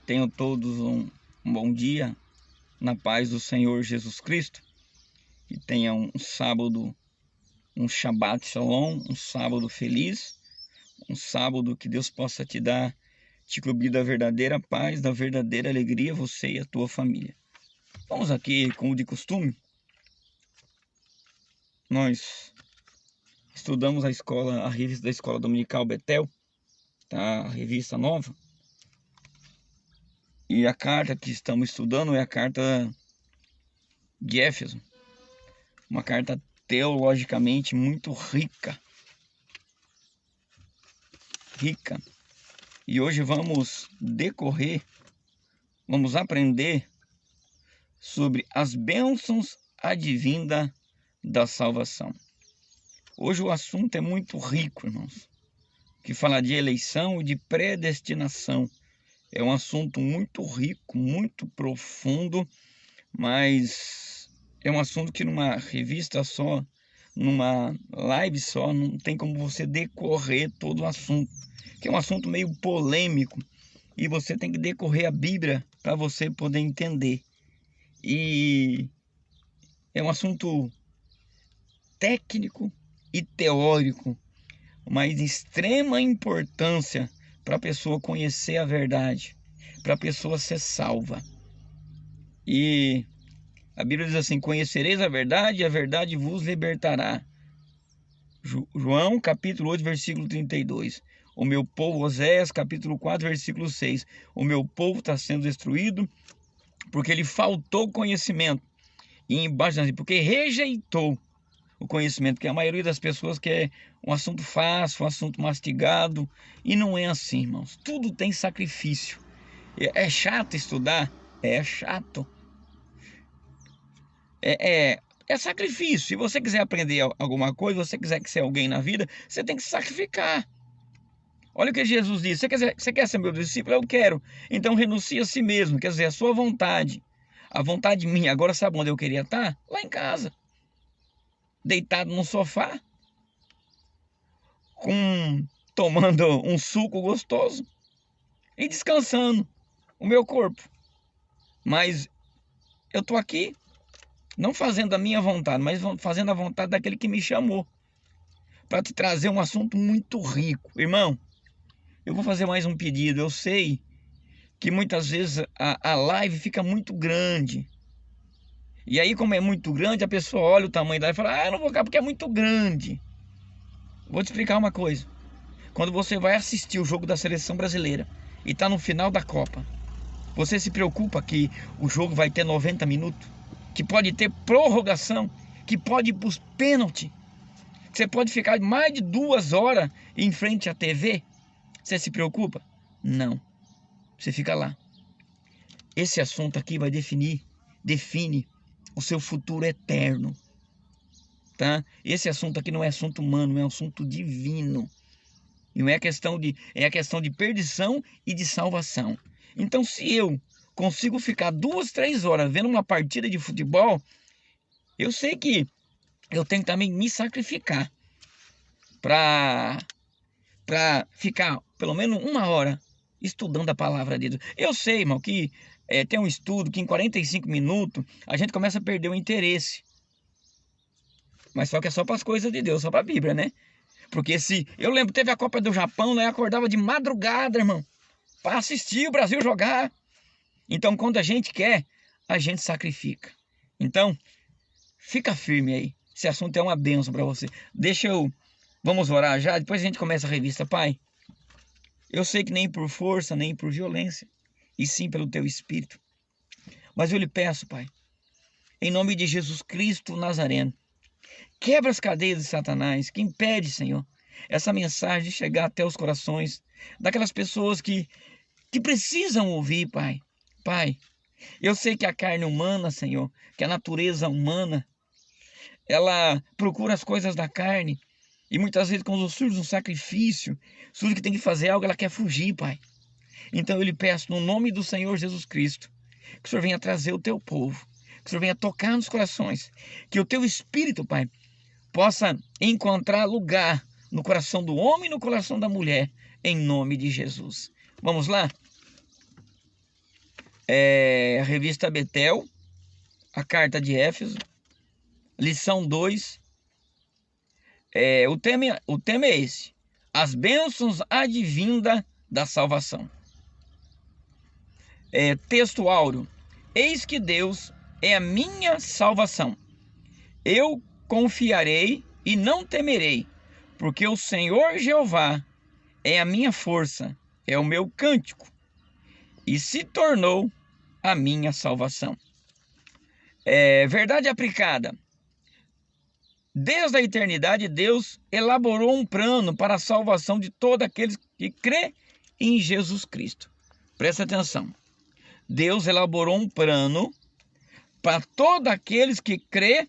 Tenham todos um bom dia, na paz do Senhor Jesus Cristo. Que tenham um sábado, um Shabbat Shalom, um sábado feliz, um sábado que Deus possa te cobrir da verdadeira paz, da verdadeira alegria, você e a tua família. Vamos aqui, como de costume, nós estudamos a revista da Escola Dominical Betel, tá? A revista nova. E a carta que estamos estudando é a carta de Éfeso, uma carta teologicamente muito rica. E hoje vamos aprender sobre as bênçãos advindas da salvação. Hoje o assunto é muito rico, irmãos, que fala de eleição e de predestinação. É um assunto muito rico, muito profundo, mas é um assunto que numa revista só, numa live só, não tem como você decorrer todo o assunto, que é um assunto meio polêmico, e você tem que decorrer a Bíblia para você poder entender. E é um assunto técnico e teórico, mas de extrema importância para a pessoa conhecer a verdade, para a pessoa ser salva. E a Bíblia diz assim: conhecereis a verdade e a verdade vos libertará. João capítulo 8, versículo 32. O meu povo, Oséias capítulo 4, versículo 6. O meu povo está sendo destruído porque lhe faltou conhecimento. E embaixo assim, porque rejeitou o conhecimento, que a maioria das pessoas quer um assunto fácil, um assunto mastigado, e não é assim, irmãos. Tudo tem sacrifício. É chato estudar? É chato. É sacrifício. Se você quiser aprender alguma coisa, se você quiser ser alguém na vida, você tem que se sacrificar. Olha o que Jesus disse: você quer ser meu discípulo? Eu quero. Então renuncie a si mesmo, quer dizer, a sua vontade. A vontade minha. Agora sabe onde eu queria estar? Lá em casa, deitado no sofá, tomando um suco gostoso e descansando o meu corpo. Mas eu estou aqui não fazendo a minha vontade, mas fazendo a vontade daquele que me chamou, para te trazer um assunto muito rico. Irmão, eu vou fazer mais um pedido. Eu sei que muitas vezes a live fica muito grande. E aí, como é muito grande, a pessoa olha o tamanho da live e fala: eu não vou cá porque é muito grande. Vou te explicar uma coisa. Quando você vai assistir o jogo da seleção brasileira e está no final da Copa, você se preocupa que o jogo vai ter 90 minutos? Que pode ter prorrogação? Que pode ir para os pênaltis? Que você pode ficar mais de 2 horas em frente à TV? Você se preocupa? Não. Você fica lá. Esse assunto aqui define o seu futuro eterno, tá? Esse assunto aqui não é assunto humano, é um assunto divino. Não é a questão de perdição e de salvação. Então, se eu consigo ficar 2, 3 horas vendo uma partida de futebol, eu sei que eu tenho que também me sacrificar para ficar pelo menos 1 hora estudando a palavra de Deus. Eu sei, irmão, que tem um estudo que em 45 minutos a gente começa a perder o interesse. Mas só que é só para as coisas de Deus, só para a Bíblia, né? Porque eu lembro, teve a Copa do Japão, né? Eu acordava de madrugada, irmão, para assistir o Brasil jogar. Então, quando a gente quer, a gente sacrifica. Então, fica firme aí. Esse assunto é uma bênção para você. Vamos orar já, depois a gente começa a revista. Pai, eu sei que nem por força, nem por violência, e sim pelo teu Espírito. Mas eu lhe peço, Pai, em nome de Jesus Cristo Nazareno, quebra as cadeias de Satanás, que impede, Senhor, essa mensagem de chegar até os corações daquelas pessoas que precisam ouvir, Pai. Pai, eu sei que a carne humana, Senhor, que a natureza humana, ela procura as coisas da carne, e muitas vezes quando surge um sacrifício, surge que tem que fazer algo, ela quer fugir, Pai. Então eu lhe peço, no nome do Senhor Jesus Cristo, que o Senhor venha trazer o teu povo, que o Senhor venha tocar nos corações, que o teu Espírito, Pai, possa encontrar lugar no coração do homem e no coração da mulher, em nome de Jesus. Vamos lá? a revista Betel, a carta de Éfeso, lição 2. O tema é esse: as bênçãos advindas da salvação. Texto áureo: eis que Deus é a minha salvação. Eu confiarei e não temerei, porque o Senhor Jeová é a minha força, é o meu cântico, e se tornou a minha salvação. Verdade aplicada. Desde a eternidade, Deus elaborou um plano para a salvação de todos aqueles que crê em Jesus Cristo. Presta atenção. Deus elaborou um plano para todos aqueles que crê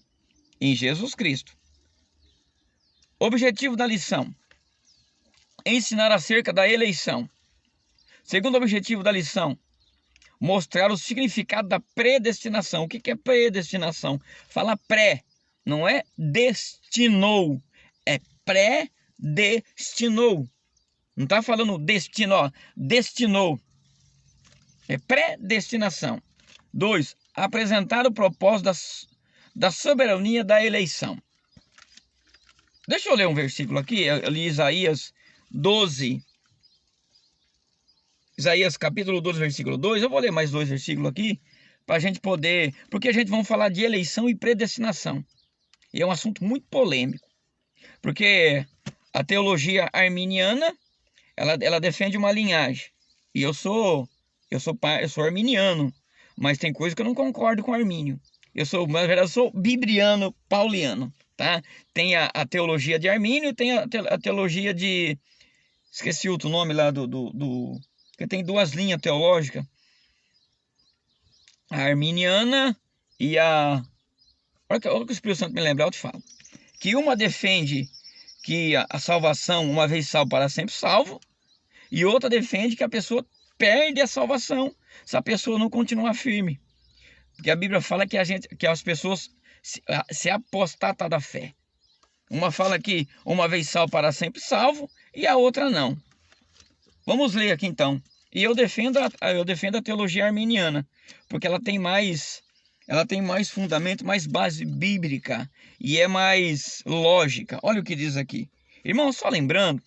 em Jesus Cristo. Objetivo da lição: ensinar acerca da eleição. Segundo objetivo da lição: mostrar o significado da predestinação. O que é predestinação? Fala pré, não é destinou, é predestinou. Não está falando destino, ó, destinou. É predestinação. 2. Apresentar o propósito da soberania da eleição. Deixa eu ler um versículo aqui. Eu li Isaías 12. Isaías capítulo 12, versículo 2. Eu vou ler mais 2 versículos aqui, para a gente poder... Porque a gente vai falar de eleição e predestinação. E é um assunto muito polêmico. Porque a teologia arminiana, ela defende uma linhagem. E eu sou arminiano, mas tem coisa que eu não concordo com Armínio. Na verdade, eu sou bibriano pauliano, tá? Tem a teologia de Armínio, tem a teologia de... Esqueci outro nome lá porque tem duas linhas teológicas. A arminiana e a... Olha que o Espírito Santo me lembrar, eu te falo. Que uma defende que a salvação, uma vez salvo, para sempre salvo. E outra defende que a pessoa perde a salvação se a pessoa não continuar firme. Porque a Bíblia fala que as pessoas se apostatam da fé. Uma fala que uma vez salvo, para sempre salvo, e a outra não. Vamos ler aqui então. E eu defendo a teologia arminiana, porque ela tem mais fundamento, mais base bíblica e é mais lógica. Olha o que diz aqui. Irmão, só lembrando,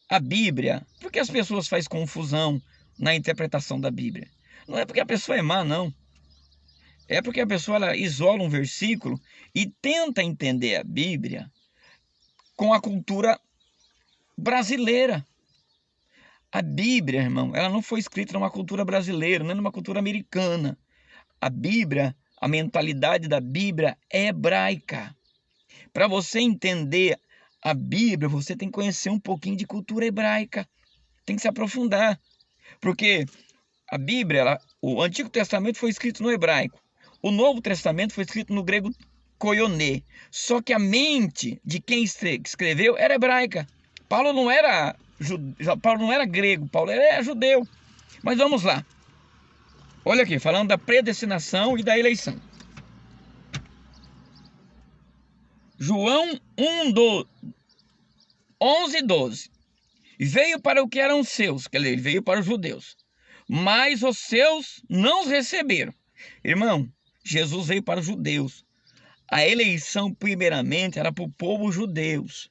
a Bíblia, porque as pessoas fazem confusão na interpretação da Bíblia. Não é porque a pessoa é má, não. É porque a pessoa ela isola um versículo e tenta entender a Bíblia com a cultura brasileira. A Bíblia, irmão, ela não foi escrita numa cultura brasileira, nem numa cultura americana. A Bíblia, a mentalidade da Bíblia é hebraica. Para você entender a Bíblia, você tem que conhecer um pouquinho de cultura hebraica. Tem que se aprofundar. Porque a Bíblia, o Antigo Testamento foi escrito no hebraico. O Novo Testamento foi escrito no grego koione. Só que a mente de quem escreveu era hebraica. Paulo não era grego, Paulo era judeu. Mas vamos lá. Olha aqui, falando da predestinação e da eleição. João 11:12. Veio para o que eram seus, quer dizer, ele veio para os judeus. Mas os seus não os receberam. Irmão, Jesus veio para os judeus. A eleição, primeiramente, era para o povo judeus.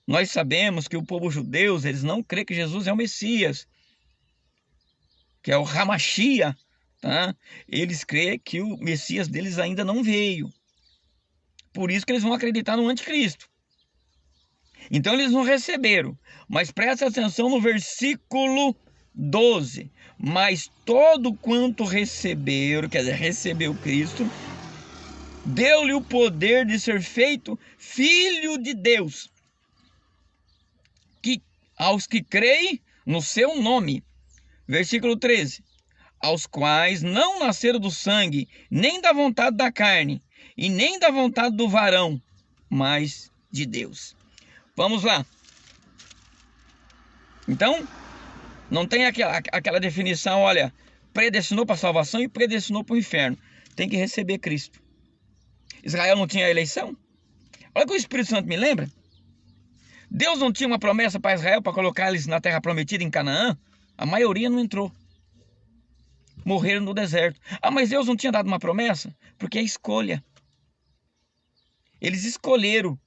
Nós sabemos que o povo judeu, eles não crê que Jesus é o Messias, que é o Hamashia, tá? Eles creem que o Messias deles ainda não veio. Por isso que eles vão acreditar no anticristo. Então eles não receberam. Mas presta atenção no versículo 12. Mas todo quanto receberam, quer dizer, recebeu Cristo, deu-lhe o poder de ser feito filho de Deus, aos que creem no seu nome. Versículo 13. Aos quais não nasceram do sangue, nem da vontade da carne, e nem da vontade do varão, mas de Deus. Vamos lá. Então, não tem aquela definição, olha, predestinou para a salvação e predestinou para o inferno. Tem que receber Cristo. Israel não tinha eleição? Olha o que o Espírito Santo me lembra. Deus não tinha uma promessa para Israel para colocar eles na terra prometida em Canaã? A maioria não entrou. morreram no deserto. Ah, mas Deus não tinha dado uma promessa? Porque é escolha. Eles escolheram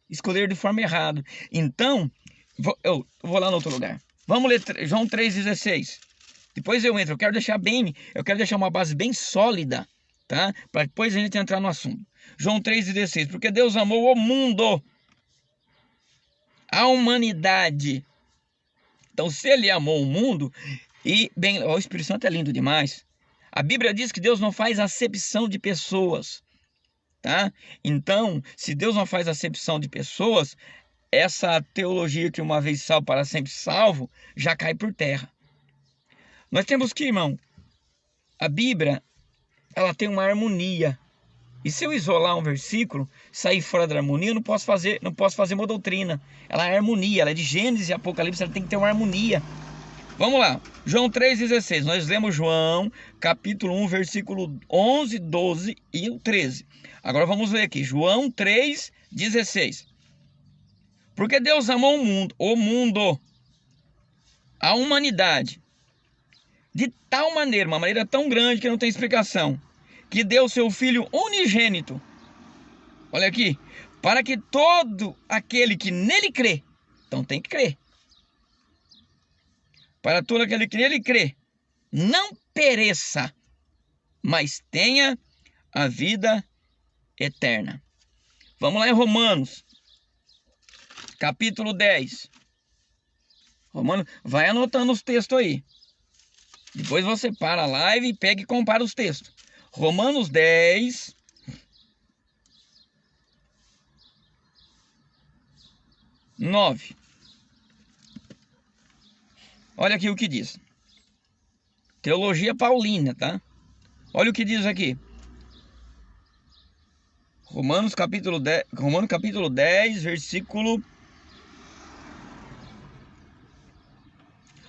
de forma errada. Então, eu vou lá no outro lugar. Vamos ler João 3,16. Depois eu entro. Eu quero deixar uma base bem sólida, tá? Para depois a gente entrar no assunto. João 3,16. Porque Deus amou o mundo, a humanidade. Então, se ele amou o mundo, e bem, o Espírito Santo é lindo demais. A Bíblia diz que Deus não faz acepção de pessoas, tá? Então, se Deus não faz acepção de pessoas, essa teologia que uma vez salvo para sempre salvo já cai por terra. Nós temos que, irmão, a Bíblia, ela tem uma harmonia. E se eu isolar um versículo, sair fora da harmonia, eu não posso fazer uma doutrina. Ela é harmonia, ela é de Gênesis e Apocalipse, ela tem que ter uma harmonia. Vamos lá, João 3,16. Nós lemos João, capítulo 1, versículo 11, 12 e o 13. Agora vamos ler aqui, João 3,16. Porque Deus amou o mundo, a humanidade, de tal maneira, uma maneira tão grande que não tem explicação, que deu seu Filho unigênito, olha aqui, para que todo aquele que nele crê, então tem que crer, para todo aquele que nele crê, não pereça, mas tenha a vida eterna. Vamos lá em Romanos, capítulo 10. Romano, vai anotando os textos aí. Depois você para a live e pega e compara os textos. Romanos 10. (9). Olha aqui o que diz. Teologia paulina, tá? Olha o que diz aqui. Romanos capítulo 10, versículo...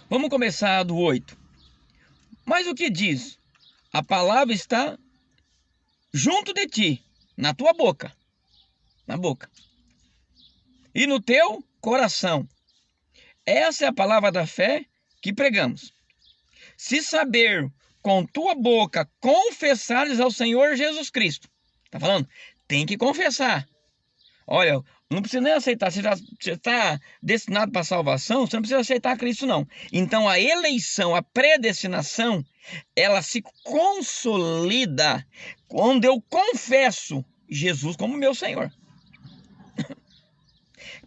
Vamos começar do 8. Mas o que diz? A palavra está junto de ti, na tua boca. Na boca. E no teu coração. Essa é a palavra da fé que pregamos. Se saber com tua boca confessares ao Senhor Jesus Cristo. Tá falando? Tem que confessar. Olha, não precisa nem aceitar. Você está destinado para a salvação, você não precisa aceitar Cristo, não. Então a eleição, a predestinação, ela se consolida quando eu confesso Jesus como meu Senhor.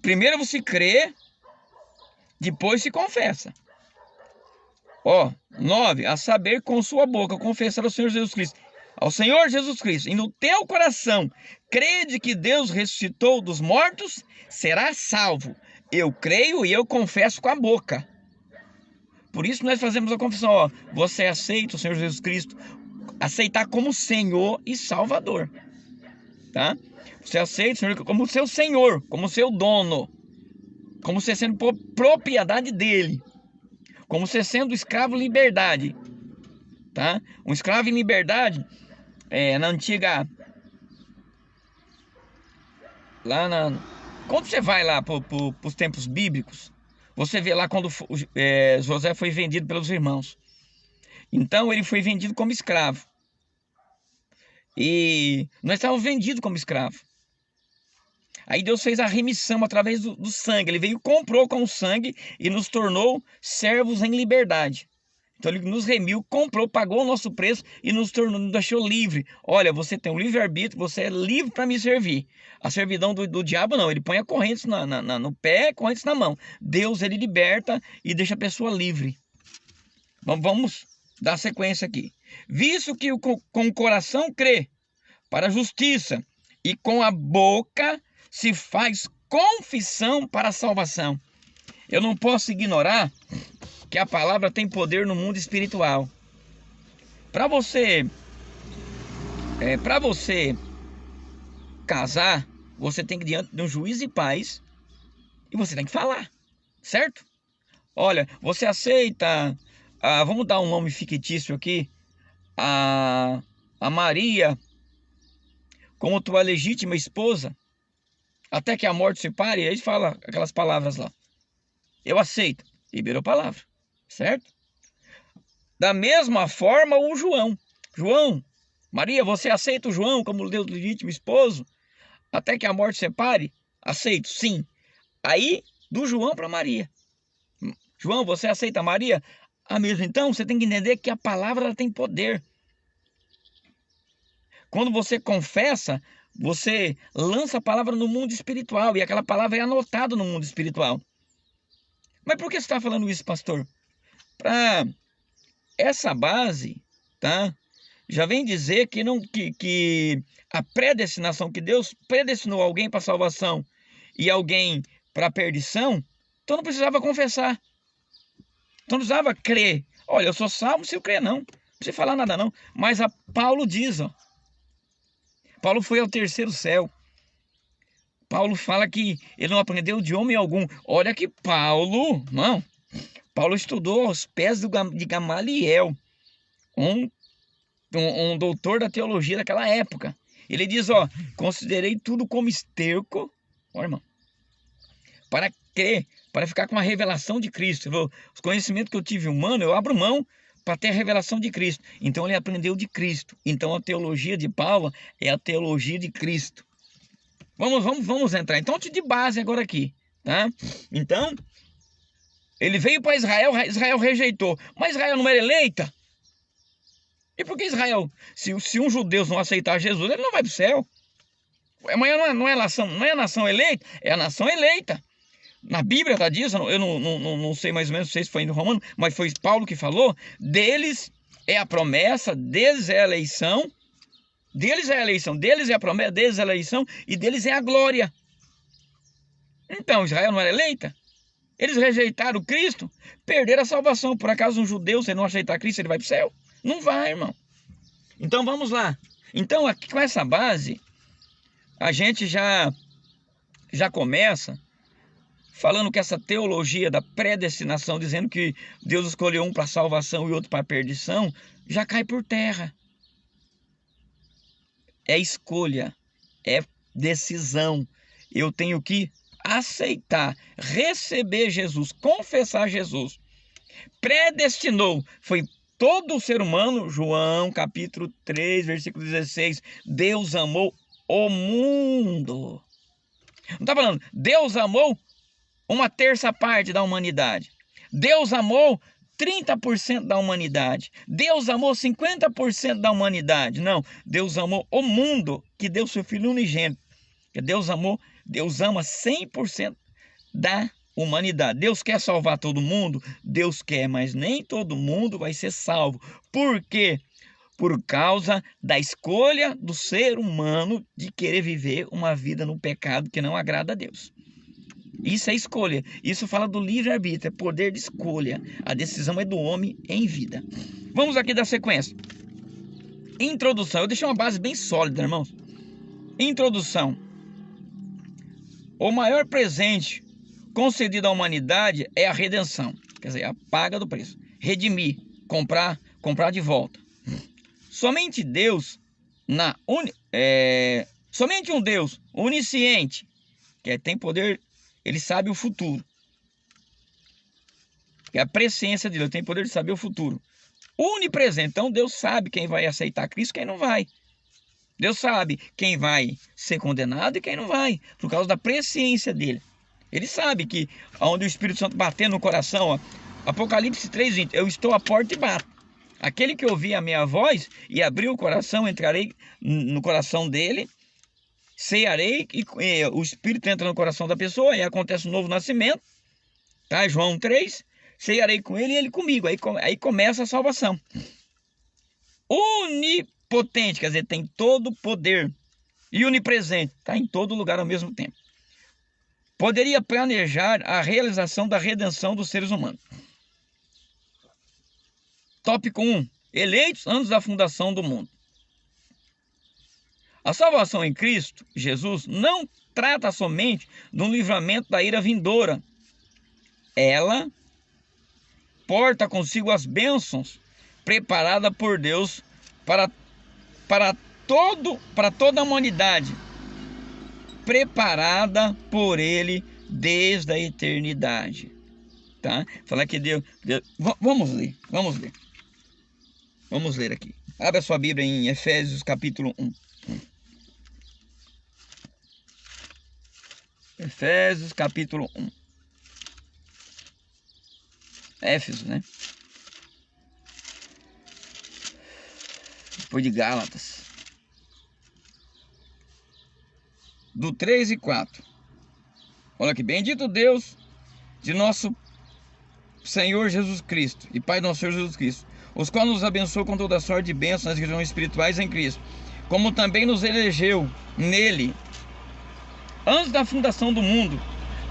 Primeiro você crê, depois se confessa. 9. A saber, com sua boca confessar ao Senhor Jesus Cristo. Ao Senhor Jesus Cristo. E no teu coração crede que Deus ressuscitou dos mortos, será salvo. Eu creio e eu confesso com a boca. Por isso nós fazemos a confissão. Você aceita o Senhor Jesus Cristo. Aceitar como Senhor e Salvador. Tá? Você aceita o Senhor como seu Senhor, como seu dono. Como você sendo propriedade dele. Como você sendo escravo em liberdade, tá? Um escravo em liberdade, na antiga... Quando você vai lá para os tempos bíblicos, você vê lá quando José foi vendido pelos irmãos. Então ele foi vendido como escravo. E nós estávamos vendidos como escravo. Aí Deus fez a remissão através do sangue. Ele veio, comprou com o sangue e nos tornou servos em liberdade. Então ele nos remiu, comprou, pagou o nosso preço e nos deixou livre. Olha, você tem um livre-arbítrio, você é livre para me servir. A servidão do diabo não, ele põe a corrente no pé, correntes na mão. Deus, ele liberta e deixa a pessoa livre. Vamos dar sequência aqui. Visto que com o coração crê para a justiça e com a boca se faz confissão para a salvação. Eu não posso ignorar que a palavra tem poder no mundo espiritual. Para você casar, você tem que ir diante de um juiz de paz e você tem que falar, certo? Olha, você aceita, vamos dar um nome fictício aqui, a Maria como tua legítima esposa, até que a morte se pare. E aí fala aquelas palavras lá. Eu aceito. Liberou a palavra. Certo? Da mesma forma, o João. João, Maria, você aceita o João como Deus legítimo esposo? Até que a morte separe? Aceito, sim. Aí, do João para Maria. João, você aceita Maria? Ah, mesmo então, você tem que entender que a palavra ela tem poder. Quando você confessa, você lança a palavra no mundo espiritual. E aquela palavra é anotada no mundo espiritual. Mas por que você está falando isso, pastor? Para essa base, tá? Já vem dizer que não que a predestinação, que Deus predestinou alguém para salvação e alguém para perdição, então não precisava confessar. Então não precisava crer. Olha, eu sou salvo se eu crer, não. Não precisa falar nada, não. Mas a Paulo diz, ó. Paulo foi ao terceiro céu. Paulo fala que ele não aprendeu de homem algum. Olha que Paulo, não. Paulo estudou aos pés de Gamaliel, um doutor da teologia daquela época. Ele diz, ó, considerei tudo como esterco, ó, irmão, para crer, para ficar com a revelação de Cristo. Os conhecimentos que eu tive humano, eu abro mão para ter a revelação de Cristo. Então ele aprendeu de Cristo. Então a teologia de Paulo é a teologia de Cristo. Vamos entrar. Então, de base agora aqui, tá? Então, ele veio para Israel, Israel rejeitou. Mas Israel não era eleita? E por que Israel, se um judeu não aceitar Jesus, ele não vai para o céu? Amanhã não é a nação eleita, é a nação eleita. Na Bíblia está disso, eu não sei mais ou menos, não sei se foi em Romano, mas foi Paulo que falou, deles é a promessa, deles é a eleição, deles é a eleição, deles é a promessa, deles é a eleição e deles é a glória. Então, Israel não era eleita? Eles rejeitaram Cristo, perderam a salvação. Por acaso um judeu, se ele não aceitar Cristo, ele vai para o céu? Não vai, irmão. Então vamos lá. Então aqui com essa base, a gente já começa falando que essa teologia da predestinação, dizendo que Deus escolheu um para salvação e outro para perdição, já cai por terra. É escolha, é decisão. Eu tenho que aceitar, receber Jesus, confessar Jesus. Predestinou, foi todo o ser humano, João capítulo 3, versículo 16, Deus amou o mundo. Não está falando, Deus amou uma terça parte da humanidade. Deus amou 30% da humanidade. Deus amou 50% da humanidade. Não, Deus amou o mundo, que deu seu Filho unigênito. Deus ama 100% da humanidade. Deus quer salvar todo mundo? Deus quer, mas nem todo mundo vai ser salvo. Por quê? Por causa da escolha do ser humano de querer viver uma vida no pecado que não agrada a Deus. Isso é escolha. Isso fala do livre-arbítrio, é poder de escolha. A decisão é do homem em vida. Vamos aqui dar sequência. Introdução. Eu deixei uma base bem sólida, irmãos. Introdução. O maior presente concedido à humanidade é a redenção. Quer dizer, a paga do preço. Redimir, comprar de volta. Somente Deus, somente um Deus onisciente, que tem poder, ele sabe o futuro. É a presciência de Deus, tem poder de saber o futuro. Onipresente, então Deus sabe quem vai aceitar Cristo e quem não vai. Deus sabe quem vai ser condenado e quem não vai, por causa da presciência dele. Ele sabe que onde o Espírito Santo bater no coração, ó, Apocalipse 3:20, eu estou à porta e bato. Aquele que ouvir a minha voz e abrir o coração, entrarei no coração dele, cearei, e o Espírito entra no coração da pessoa, e acontece um novo nascimento, tá? João 3, cearei com ele e ele comigo, aí começa a salvação. Onipotente, quer dizer, tem todo o poder, e onipresente, está em todo lugar ao mesmo tempo. Poderia planejar a realização da redenção dos seres humanos. Tópico 1. Eleitos antes da fundação do mundo. A salvação em Cristo, Jesus, não trata somente do livramento da ira vindoura. Ela porta consigo as bênçãos preparadas por Deus para toda a humanidade, preparada por Ele desde a eternidade. Tá? Falar que Deus... Vamos ler. Vamos ler aqui. Abra sua Bíblia em Efésios capítulo 1. Efésios capítulo 1. Éfeso, né? Depois de Gálatas. Do 3 e 4. Olha aqui. Bendito Deus de nosso Senhor Jesus Cristo e Pai do nosso Senhor Jesus Cristo, os quais nos abençoou com toda sorte de bênçãos nas regiões espirituais em Cristo, como também nos elegeu nele antes da fundação do mundo,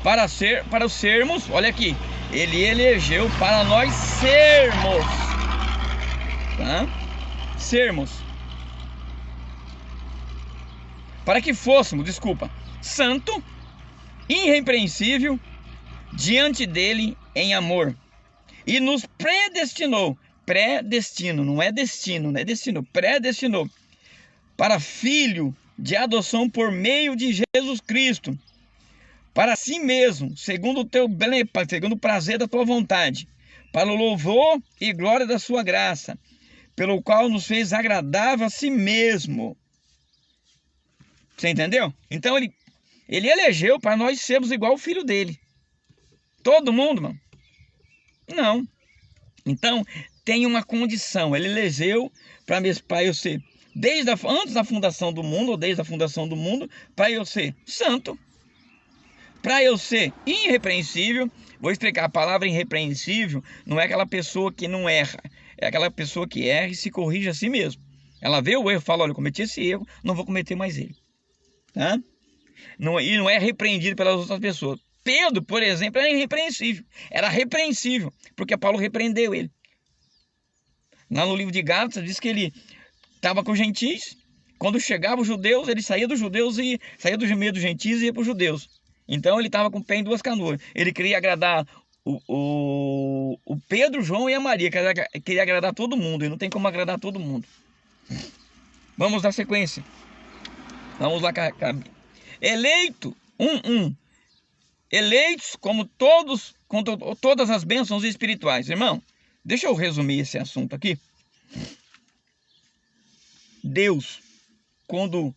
para sermos, olha aqui, ele elegeu para nós sermos, tá? Sermos, para que fôssemos, santo, irrepreensível diante dele em amor, e nos predestinou, predestino, não é destino, não é destino, predestinou para filho de adoção por meio de Jesus Cristo, para si mesmo, segundo o teu segundo o prazer da tua vontade, para o louvor e glória da sua graça, pelo qual nos fez agradável a si mesmo. Você entendeu? Então ele elegeu para nós sermos igual o filho dele. Todo mundo, mano? Não. Então tem uma condição. Ele elegeu para eu ser, antes da fundação do mundo, ou desde a fundação do mundo, para eu ser santo, para eu ser irrepreensível. Vou explicar. A palavra irrepreensível não é aquela pessoa que não erra, é aquela pessoa que erra e se corrige a si mesmo. Ela vê o erro e fala: olha, eu cometi esse erro, não vou cometer mais ele, tá? E não é repreendido pelas outras pessoas. Pedro, por exemplo, era irrepreensível, era repreensível, porque Paulo repreendeu ele. Lá no livro de Gálatas diz que ele estava com os gentis. Quando chegavam os judeus, ele saía dos judeus e saía do meio dos gentis e ia para os judeus. Então ele estava com o pé em duas canoas. Ele queria agradar o Pedro, João e a Maria. Queria agradar todo mundo. E não tem como agradar todo mundo. Vamos dar sequência. Vamos lá. Eleito. Eleitos como todas as bênçãos espirituais. Irmão, deixa eu resumir esse assunto aqui. Deus, quando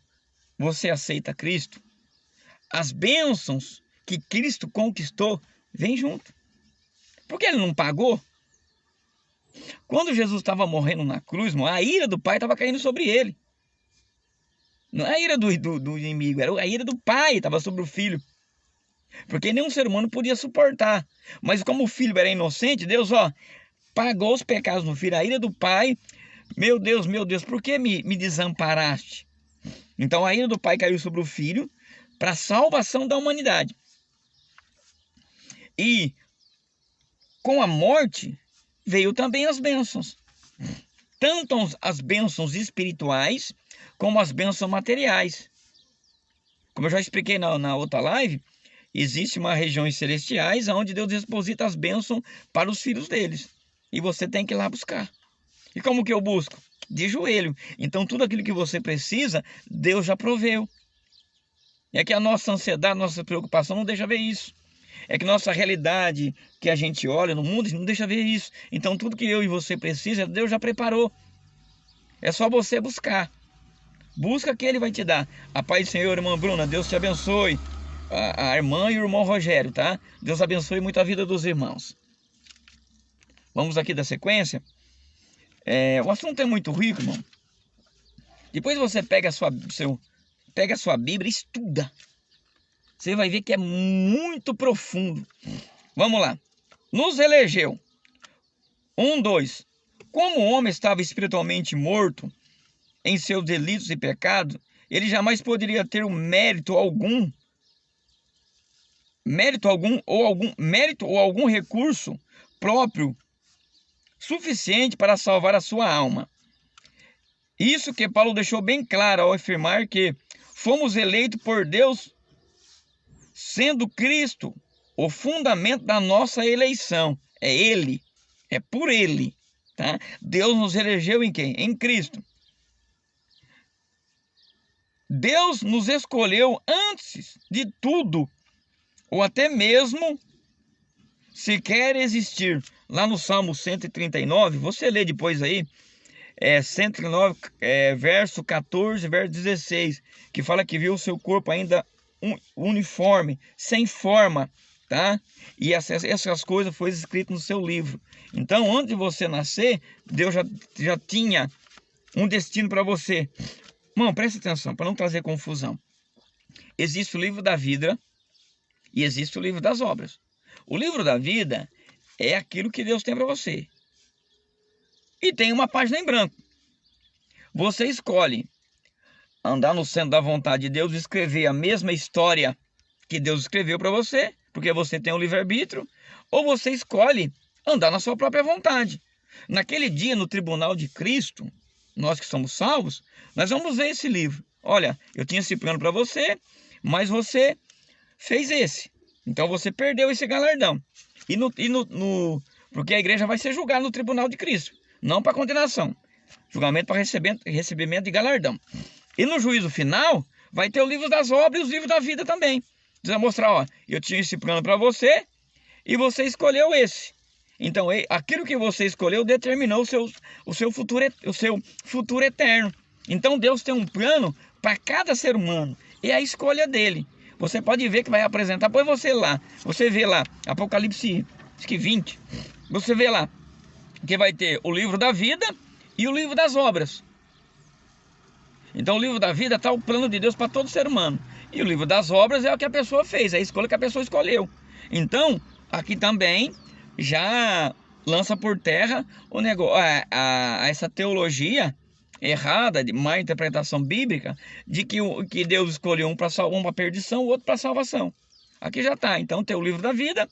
você aceita Cristo, as bênçãos que Cristo conquistou vêm junto. Porque ele não pagou. Quando Jesus estava morrendo na cruz, a ira do Pai estava caindo sobre ele. Não é a ira do inimigo, era a ira do Pai, estava sobre o Filho. Porque nenhum ser humano podia suportar. Mas como o Filho era inocente, Deus, pagou os pecados no Filho, a ira do Pai. Meu Deus, por que me desamparaste? Então a ira do Pai caiu sobre o Filho para a salvação da humanidade. E com a morte veio também as bênçãos. Tanto as bênçãos espirituais como as bênçãos materiais. Como eu já expliquei na outra live, existe uma regiões celestiais onde Deus deposita as bênçãos para os filhos deles. E você tem que ir lá buscar. E como que eu busco? De joelho. Então tudo aquilo que você precisa, Deus já proveu. É que a nossa ansiedade, nossa preocupação não deixa ver isso. É que nossa realidade que a gente olha no mundo não deixa ver isso. Então tudo que eu e você precisa, Deus já preparou. É só você buscar. Busca que Ele vai te dar. A paz do Senhor, irmã Bruna, Deus te abençoe. A irmã e o irmão Rogério, tá? Deus abençoe muito a vida dos irmãos. Vamos aqui da sequência. O assunto é muito rico, irmão. Depois você pega a sua Bíblia e estuda. Você vai ver que é muito profundo. Vamos lá. Nos elegeu. 2. Como o homem estava espiritualmente morto em seus delitos e pecados, ele jamais poderia ter um mérito algum ou algum recurso próprio suficiente para salvar a sua alma. Isso que Paulo deixou bem claro ao afirmar que fomos eleitos por Deus, sendo Cristo o fundamento da nossa eleição. É Ele, é por Ele, tá? Deus nos elegeu em quem? Em Cristo. Deus nos escolheu antes de tudo, ou até mesmo se quer existir. Lá no Salmo 139, você lê depois aí, 109, verso 14, verso 16, que fala que viu o seu corpo ainda uniforme, sem forma, tá? E essas coisas foram escritas no seu livro. Então, antes de você nascer, Deus já tinha um destino para você. Irmão, preste atenção, para não trazer confusão. Existe o livro da vida e existe o livro das obras. O livro da vida é aquilo que Deus tem para você. E tem uma página em branco. Você escolhe andar no centro da vontade de Deus, escrever a mesma história que Deus escreveu para você, porque você tem o livre-arbítrio, ou você escolhe andar na sua própria vontade. Naquele dia, no tribunal de Cristo, nós que somos salvos, nós vamos ver esse livro. Olha, eu tinha esse plano para você, mas você fez esse. Então você perdeu esse galardão. Porque a igreja vai ser julgada no tribunal de Cristo, não para condenação. Julgamento para recebimento de galardão. E no juízo final, vai ter o livro das obras e os livros da vida também. Diz vai mostrar, ó, eu tinha esse plano para você e você escolheu esse. Então, aquilo que você escolheu determinou o seu futuro eterno. Então, Deus tem um plano para cada ser humano. E é a escolha dele. Você pode ver que vai apresentar. Põe você lá. Você vê lá, Apocalipse acho que 20. Você vê lá que vai ter o livro da vida e o livro das obras. Então, o livro da vida está o plano de Deus para todo ser humano. E o livro das obras é o que a pessoa fez, é a escolha que a pessoa escolheu. Então, aqui também já lança por terra o negócio, essa teologia errada, de má interpretação bíblica, de que Deus escolheu um para perdição, o outro para salvação. Aqui já está. Então, tem o livro da vida,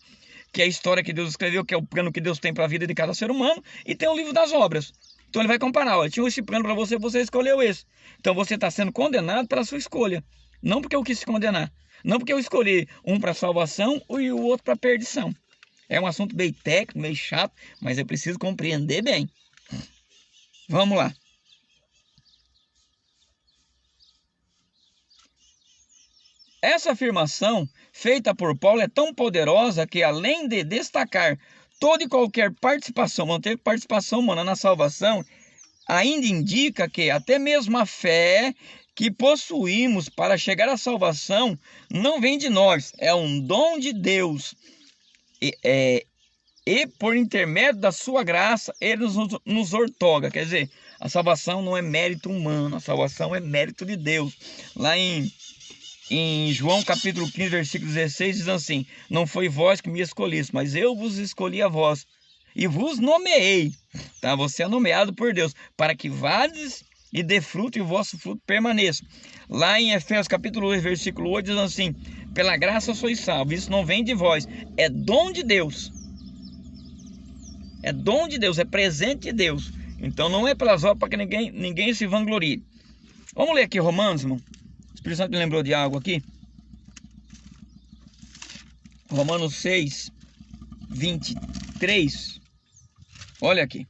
que é a história que Deus escreveu, que é o plano que Deus tem para a vida de cada ser humano, e tem o livro das obras. Então ele vai comparar, olha, tinha esse plano para você, você escolheu esse. Então você está sendo condenado pela sua escolha. Não porque eu quis se condenar. Não porque eu escolhi um para salvação e o outro para perdição. É um assunto meio técnico, meio chato, mas eu preciso compreender bem. Vamos lá. Essa afirmação feita por Paulo é tão poderosa que, além de destacar toda e qualquer participação, manter participação humana na salvação, ainda indica que até mesmo a fé que possuímos para chegar à salvação não vem de nós, é um dom de Deus. E por intermédio da sua graça, ele nos outorga. Quer dizer, a salvação não é mérito humano, a salvação é mérito de Deus. Lá em João capítulo 15, versículo 16, diz assim: não foi vós que me escolheste, mas eu vos escolhi a vós, e vos nomeei. Tá? Você é nomeado por Deus, para que vades e dê fruto, e o vosso fruto permaneça. Lá em Efésios capítulo 2, versículo 8, diz assim: pela graça sois salvos, isso não vem de vós, é dom de Deus. É dom de Deus, é presente de Deus. Então não é pelas obras para que ninguém se vanglorie. Vamos ler aqui Romanos, irmão. O Espírito Santo me lembrou de algo aqui. Romanos 6, 23. Olha aqui.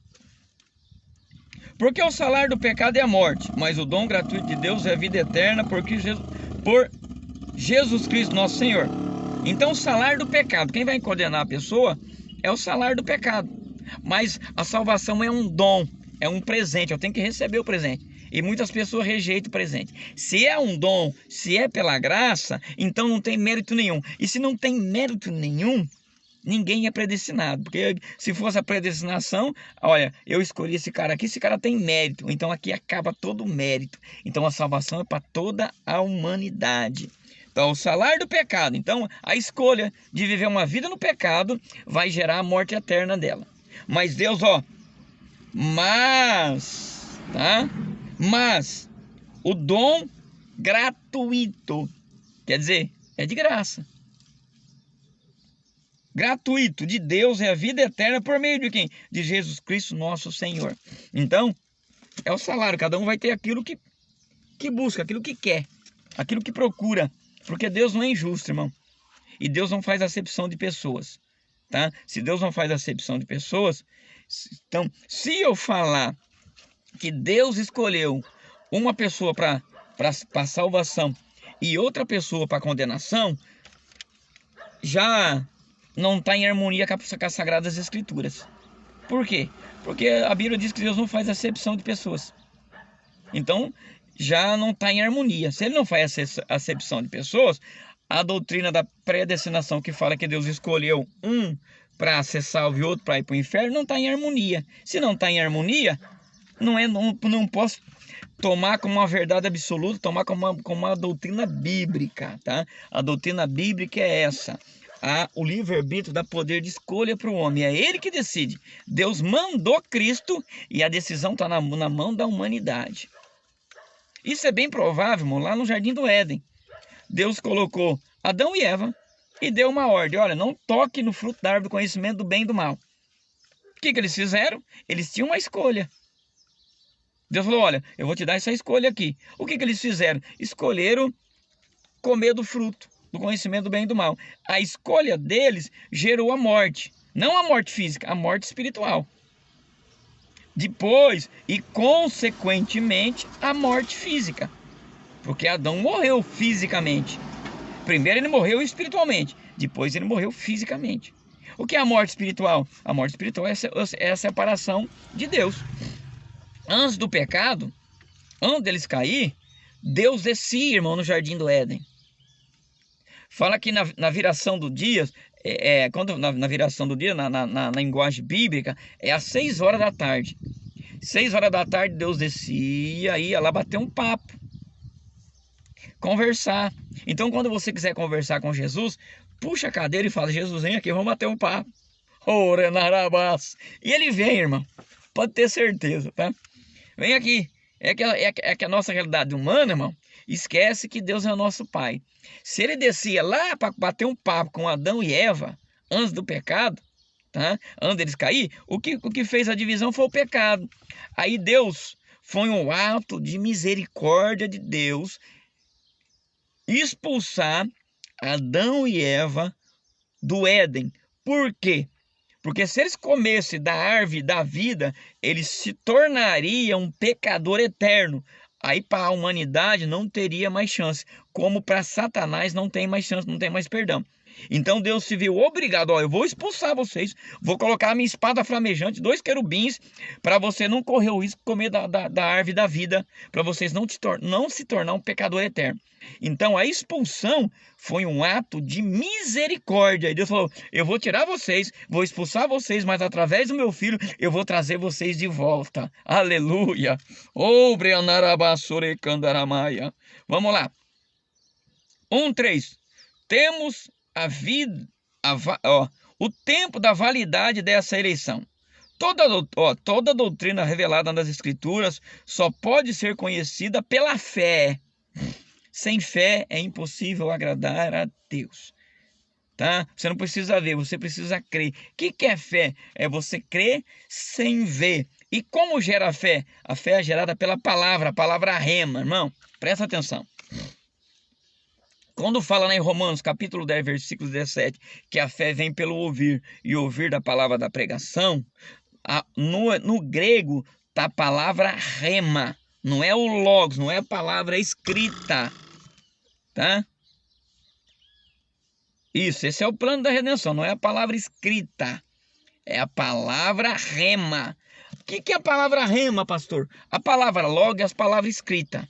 Porque o salário do pecado é a morte, mas o dom gratuito de Deus é a vida eterna por Jesus Cristo nosso Senhor. Então o salário do pecado, quem vai condenar a pessoa é o salário do pecado. Mas a salvação é um dom, é um presente, eu tenho que receber o presente. E muitas pessoas rejeitam o presente. Se é um dom, se é pela graça, então não tem mérito nenhum. E se não tem mérito nenhum, ninguém é predestinado. Porque se fosse a predestinação, olha, eu escolhi esse cara aqui, esse cara tem mérito. Então aqui acaba todo o mérito. Então a salvação é para toda a humanidade. Então o salário do pecado, então a escolha de viver uma vida no pecado vai gerar a morte eterna dela. Mas Deus, mas o dom gratuito, quer dizer, é de graça. Gratuito de Deus é a vida eterna por meio de quem? De Jesus Cristo nosso Senhor. Então, é o salário, cada um vai ter aquilo que busca, aquilo que quer, aquilo que procura. Porque Deus não é injusto, irmão. E Deus não faz acepção de pessoas. Tá? Se Deus não faz acepção de pessoas, então, se eu falar que Deus escolheu uma pessoa para salvação e outra pessoa para condenação, já não está em harmonia com as Sagradas Escrituras. Por quê? Porque a Bíblia diz que Deus não faz acepção de pessoas. Então, já não está em harmonia. Se ele não faz acepção de pessoas, a doutrina da predestinação, que fala que Deus escolheu um para ser salvo e outro para ir para o inferno, não está em harmonia. Se não está em harmonia, não posso tomar como uma verdade absoluta, tomar como uma doutrina bíblica, tá? A doutrina bíblica é essa. O livre-arbítrio dá poder de escolha para o homem. É ele que decide. Deus mandou Cristo e a decisão está na mão da humanidade. Isso é bem provável, irmão, lá no Jardim do Éden. Deus colocou Adão e Eva e deu uma ordem. Olha, não toque no fruto da árvore do conhecimento do bem e do mal. O que eles fizeram? Eles tinham uma escolha. Deus falou, olha, eu vou te dar essa escolha aqui. O que eles fizeram? Escolheram comer do fruto do conhecimento do bem e do mal. A escolha deles gerou a morte. Não a morte física, a morte espiritual. Depois, e consequentemente, a morte física. Porque Adão morreu fisicamente. Primeiro ele morreu espiritualmente. Depois ele morreu fisicamente. O que é a morte espiritual? A morte espiritual é a separação de Deus. Antes do pecado, antes deles cair, Deus descia, irmão, no Jardim do Éden. Fala que na viração do dia, na viração do dia, na linguagem bíblica, é às 6 horas da tarde. 6 horas da tarde Deus descia, ia lá bater um papo, conversar. Então quando você quiser conversar com Jesus, puxa a cadeira e fala, Jesus, vem aqui, vamos bater um papo. E ele vem, irmão, pode ter certeza, tá? Vem aqui. É que a nossa realidade humana, irmão, esquece que Deus é o nosso Pai. Se ele descia lá para bater um papo com Adão e Eva, antes do pecado, tá? Antes deles cair, o que fez a divisão foi o pecado. Aí Deus, foi um ato de misericórdia de Deus, expulsar Adão e Eva do Éden. Por quê? Porque se eles comessem da árvore da vida, eles se tornariam um pecador eterno. Aí para a humanidade não teria mais chance. Como para Satanás não tem mais chance, não tem mais perdão. Então Deus se viu obrigado, ó, eu vou expulsar vocês, vou colocar a minha espada flamejante, 2 querubins, para você não correr o risco de comer da árvore da vida, para vocês não se tornar um pecador eterno. Então a expulsão foi um ato de misericórdia. E Deus falou, eu vou tirar vocês, vou expulsar vocês, mas através do meu filho eu vou trazer vocês de volta. Aleluia. Vamos lá. 1:3. Temos o tempo da validade dessa eleição. Toda doutrina revelada nas Escrituras só pode ser conhecida pela fé. Sem fé é impossível agradar a Deus. Tá? Você não precisa ver, você precisa crer. O que é fé? É você crer sem ver. E como gera a fé? A fé é gerada pela palavra, a palavra rema, irmão. Presta atenção. Quando fala lá em Romanos, capítulo 10, versículo 17, que a fé vem pelo ouvir, e ouvir da palavra da pregação, no grego está a palavra rema, não é o logos, não é a palavra escrita, tá? Isso, esse é o plano da redenção, não é a palavra escrita, é a palavra rema. O que é a palavra rema, pastor? A palavra logos é a palavra escrita.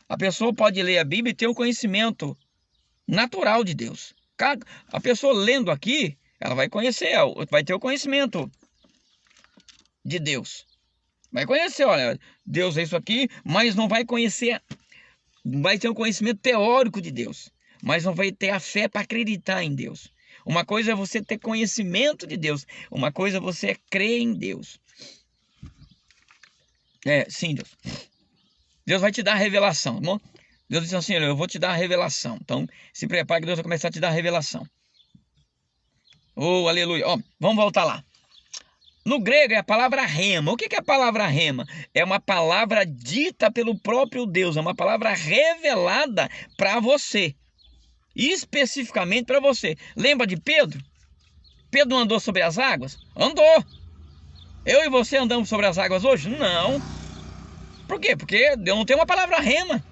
A pessoa pode ler a Bíblia e ter um conhecimento natural de Deus. A pessoa lendo aqui, ela vai conhecer, vai ter o conhecimento de Deus. Vai conhecer, olha, Deus é isso aqui, mas não vai conhecer, vai ter um conhecimento teórico de Deus, mas não vai ter a fé para acreditar em Deus. Uma coisa é você ter conhecimento de Deus, uma coisa é você crer em Deus. Sim, Deus. Deus vai te dar a revelação, irmão. Deus disse assim, eu vou te dar a revelação. Então, se prepare que Deus vai começar a te dar a revelação. Oh, aleluia. Vamos voltar lá. No grego é a palavra rema. O que é a palavra rema? É uma palavra dita pelo próprio Deus. É uma palavra revelada para você. Especificamente para você. Lembra de Pedro? Pedro andou sobre as águas? Andou. Eu e você andamos sobre as águas hoje? Não. Por quê? Porque Deus não tem uma palavra rema.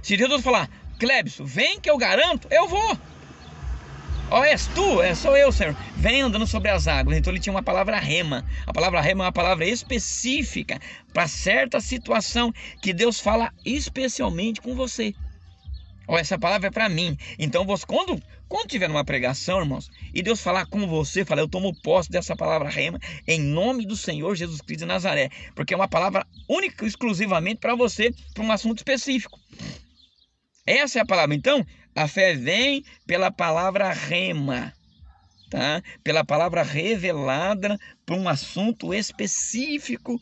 Se Jesus falar, Clébson, vem que eu garanto, eu vou. Ó, és tu? Sou eu, Senhor. Vem andando sobre as águas. Então ele tinha uma palavra rema. A palavra rema é uma palavra específica para certa situação que Deus fala especialmente com você. Ó, essa palavra é para mim. Então, você, quando tiver numa pregação, irmãos, e Deus falar com você, fala, eu tomo posse dessa palavra rema em nome do Senhor Jesus Cristo de Nazaré. Porque é uma palavra única, exclusivamente para você, para um assunto específico. Essa é a palavra. Então, a fé vem pela palavra rema, tá? Pela palavra revelada para um assunto específico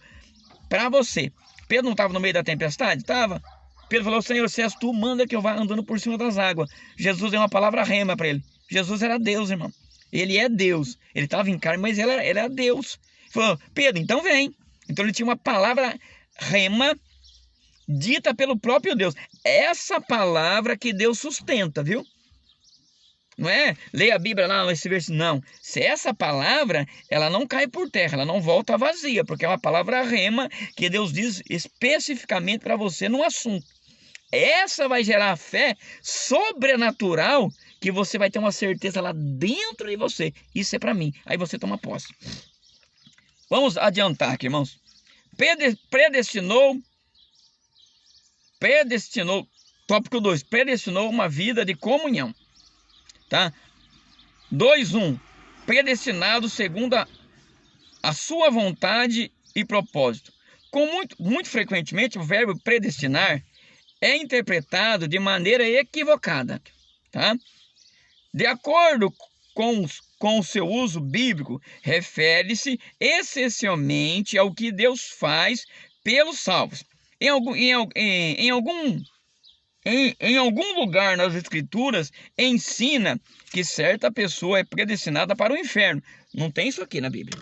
para você. Pedro não estava no meio da tempestade? Estava. Pedro falou, Senhor, se és tu, manda que eu vá andando por cima das águas. Jesus deu uma palavra rema para ele. Jesus era Deus, irmão. Ele é Deus. Ele estava em carne, mas ele era Deus. Ele falou, Pedro, então vem. Então ele tinha uma palavra rema dita pelo próprio Deus. Essa palavra que Deus sustenta, viu? Não é? Leia a Bíblia lá nesse versículo. Não. Se essa palavra, ela não cai por terra, ela não volta vazia, porque é uma palavra rema que Deus diz especificamente para você num assunto. Essa vai gerar fé sobrenatural que você vai ter uma certeza lá dentro de você. Isso é para mim. Aí você toma posse. Vamos adiantar aqui, irmãos. Predestinou, tópico 2, predestinou uma vida de comunhão, tá? 2:1, predestinado segundo a sua vontade e propósito. Muito frequentemente o verbo predestinar é interpretado de maneira equivocada, tá? De acordo com o seu uso bíblico, refere-se essencialmente ao que Deus faz pelos salvos. Em algum lugar nas Escrituras ensina que certa pessoa é predestinada para o inferno. Não tem isso aqui na Bíblia.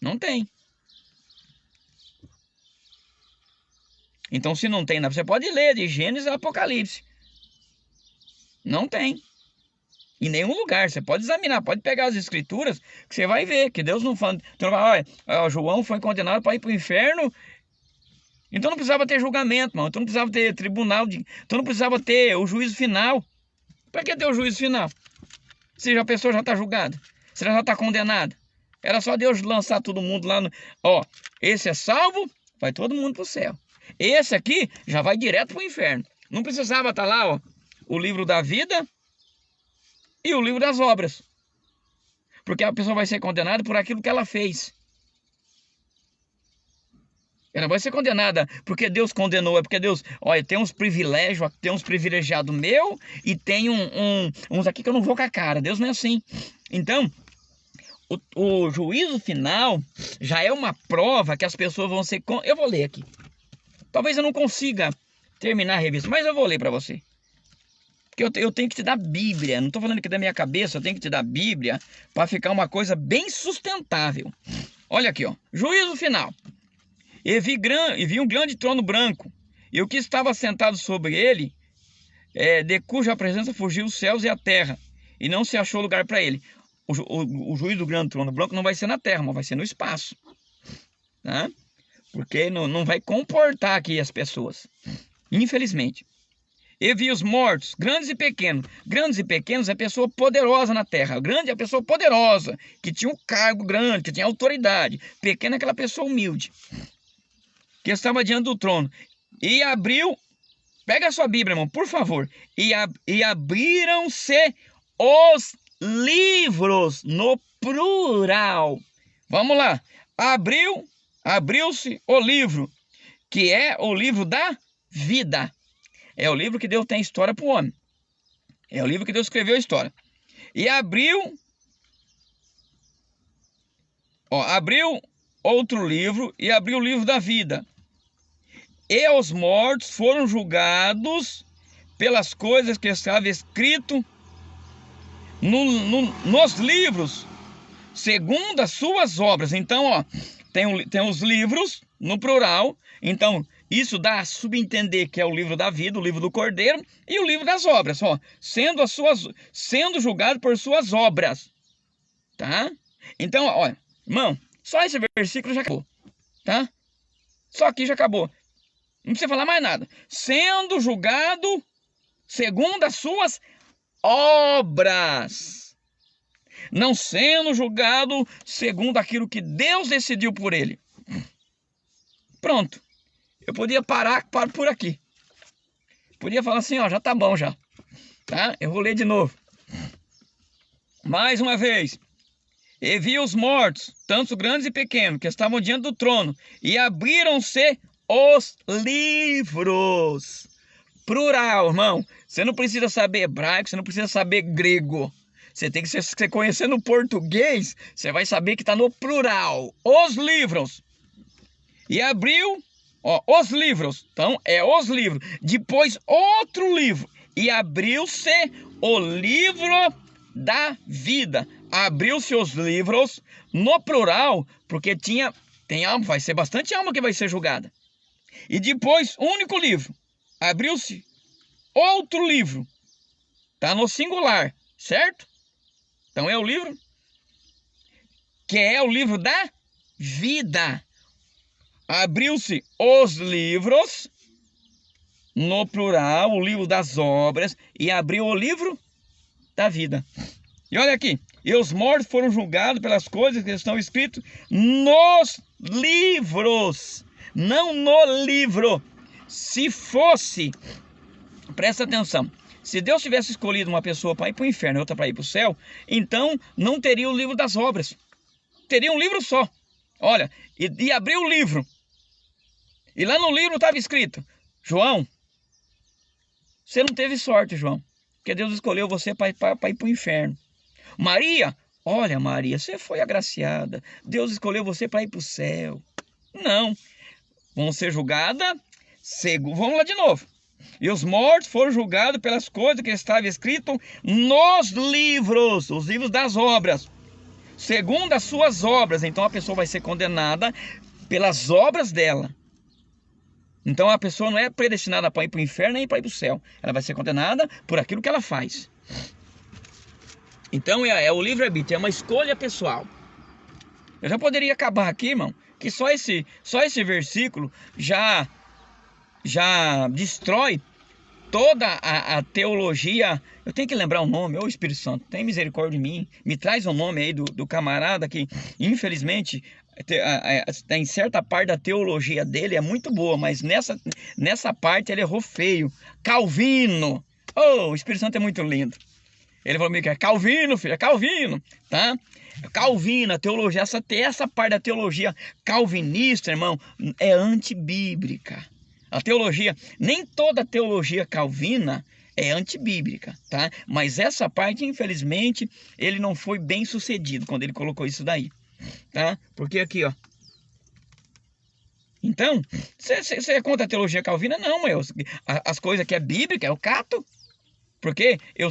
Não tem. Então, se não tem, você pode ler de Gênesis a Apocalipse. Não tem. Em nenhum lugar. Você pode examinar, pode pegar as Escrituras, que você vai ver que Deus não fala. Então, olha, João foi condenado para ir para o inferno. Então não precisava ter julgamento, irmão. Então não precisava ter tribunal. Então não precisava ter o juízo final. Para que ter o juízo final? Se a pessoa já está julgada. Se ela já está condenada. Era só Deus lançar todo mundo lá no... Ó, esse é salvo, vai todo mundo para o céu. Esse aqui já vai direto para o inferno. Não precisava estar lá, ó, o livro da vida e o livro das obras. Porque a pessoa vai ser condenada por aquilo que ela fez. Ela vai ser condenada porque Deus condenou. É porque Deus, olha, tem uns privilégios, tem uns privilegiados meu e tem uns aqui que eu não vou com a cara. Deus não é assim. Então, o juízo final já é uma prova que as pessoas vão ser... Eu vou ler aqui. Talvez eu não consiga terminar a revista, mas eu vou ler para você. Porque eu tenho que te dar Bíblia. Não estou falando aqui da minha cabeça, eu tenho que te dar Bíblia para ficar uma coisa bem sustentável. Olha aqui, ó. Juízo final. E vi um grande trono branco, e o que estava sentado sobre ele, de cuja presença fugiu os céus e a terra, e não se achou lugar para ele. O juízo do grande trono branco não vai ser na terra, mas vai ser no espaço, tá? Porque não vai comportar aqui as pessoas, infelizmente. E vi os mortos, grandes e pequenos. Grandes e pequenos é pessoa poderosa na terra. Grande é a pessoa poderosa, que tinha um cargo grande, que tinha autoridade. Pequena é aquela pessoa humilde, que estava diante do trono. E abriu... Pega a sua Bíblia, irmão, por favor. E abriram-se os livros, no plural. Vamos lá. Abriu-se o livro, que é o livro da vida. É o livro que Deus tem história para o homem. É o livro que Deus escreveu a história. E abriu outro livro, e abriu o livro da vida. E os mortos foram julgados pelas coisas que estava escrito nos livros, segundo as suas obras. Então, ó, tem os livros no plural. Então, isso dá a subentender que é o livro da vida, o livro do Cordeiro e o livro das obras, ó, sendo julgado por suas obras, tá? Então, olha, irmão, só esse versículo já acabou, tá? Só aqui já acabou. Não precisa falar mais nada. Sendo julgado segundo as suas obras, não sendo julgado segundo aquilo que Deus decidiu por ele. Pronto. Eu podia parar por aqui. Podia falar assim, ó, já tá bom já. Tá? Eu vou ler de novo. Mais uma vez. E vi os mortos, tanto grandes e pequenos, que estavam diante do trono, e abriram-se os livros. Plural, irmão. Você não precisa saber hebraico, você não precisa saber grego. Você tem que se conhecer no português, você vai saber que está no plural. Os livros. E abriu, ó, os livros. Então, é os livros. Depois, outro livro. E abriu-se o livro da vida. Abriu-se os livros no plural, porque tem alma, vai ser bastante alma que vai ser julgada. E depois, único livro. Abriu-se outro livro. Tá no singular, certo? Então é o livro que é o livro da vida. Abriu-se os livros no plural, o livro das obras, e abriu o livro da vida. E olha aqui, e os mortos foram julgados pelas coisas que estão escritas nos livros, não no livro. Se fosse, presta atenção, se Deus tivesse escolhido uma pessoa para ir para o inferno e outra para ir para o céu, então não teria o livro das obras, teria um livro só. Olha, e abriu o livro, e lá no livro estava escrito: João, você não teve sorte, João, porque Deus escolheu você para ir para o inferno. Maria, olha, Maria, você foi agraciada, Deus escolheu você para ir para o céu. Não, vão ser julgadas, vamos lá de novo. E os mortos foram julgados pelas coisas que estavam escritas nos livros, os livros das obras, segundo as suas obras. Então a pessoa vai ser condenada pelas obras dela. Então a pessoa não é predestinada para ir para o inferno nem para ir para o céu. Ela vai ser condenada por aquilo que ela faz. Então é o livre-arbítrio, é uma escolha pessoal. Eu já poderia acabar aqui, irmão, que só esse versículo já destrói toda a teologia. Eu tenho que lembrar o nome, ô Espírito Santo, tem misericórdia de mim, me traz o nome aí do camarada que, infelizmente, em certa parte da teologia dele é muito boa, mas nessa parte ele errou feio. Calvino. Oh, o Espírito Santo é muito lindo. Ele falou que é Calvino, filho, é Calvino, tá? Calvino, a teologia, essa parte da teologia calvinista, irmão, é antibíblica. A teologia, nem toda a teologia calvina é antibíblica, tá? Mas essa parte, infelizmente, ele não foi bem sucedido quando ele colocou isso daí, tá? Porque aqui, ó. Então, você é contra a teologia calvina? Não, as coisas que é bíblica, eu cato. Porque eu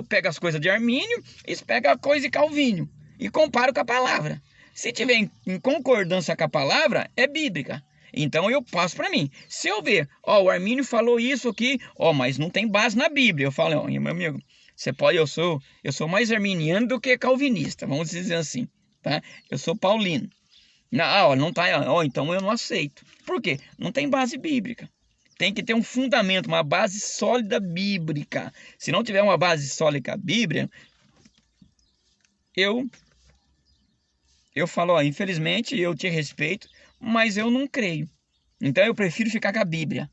pego as coisas de Armínio, eles pegam a coisa de Calvino e comparo com a palavra. Se tiver em concordância com a palavra, é bíblica. Então eu passo para mim. Se eu ver, ó, o Armínio falou isso aqui, ó, mas não tem base na Bíblia. Eu falo, ó, meu amigo, você pode, eu sou mais arminiano do que calvinista, vamos dizer assim, tá? Eu sou paulino. Não tá, ó, então eu não aceito. Por quê? Não tem base bíblica. Tem que ter um fundamento, uma base sólida bíblica. Se não tiver uma base sólida bíblica, eu falo, ó, infelizmente eu te respeito, mas eu não creio. Então eu prefiro ficar com a Bíblia.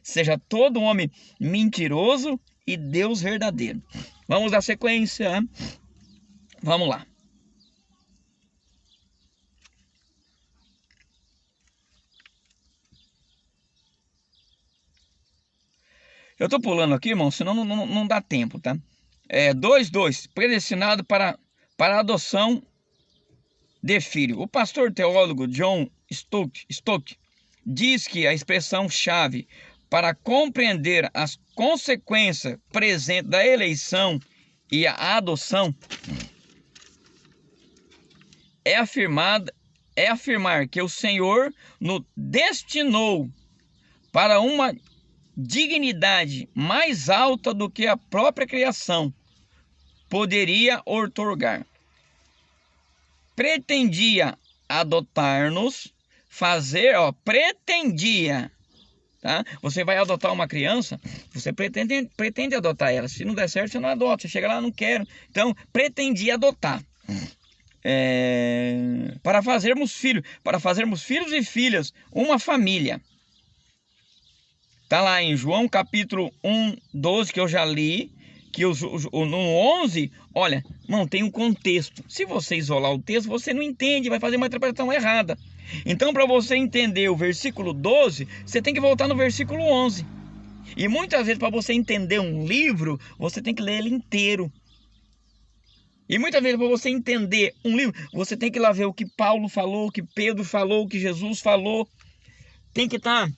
Seja todo homem mentiroso e Deus verdadeiro. Vamos dar sequência. Vamos lá. Eu tô pulando aqui, irmão, senão não dá tempo, tá? 2:2, predestinado para adoção de filho. O pastor teólogo John Stott diz que a expressão-chave para compreender as consequências presentes da eleição e a adoção é afirmar que o Senhor nos destinou para uma dignidade mais alta do que a própria criação poderia outorgar. Pretendia adotar-nos, pretendia Tá? Você vai adotar uma criança, você pretende adotar ela. Se não der certo, você não adota. Você chega lá, não quero. Então, pretendi adotar. Para fazermos filhos e filhas, uma família. Tá lá em João capítulo 1, 12, que eu já li, que no 11, olha, não tem um contexto. Se você isolar o texto, você não entende, vai fazer uma interpretação errada. Então, para você entender o versículo 12, você tem que voltar no versículo 11. E muitas vezes, para você entender um livro, você tem que ler ele inteiro. E muitas vezes, para você entender um livro, você tem que ir lá ver o que Paulo falou, o que Pedro falou, o que Jesus falou. Tem que estar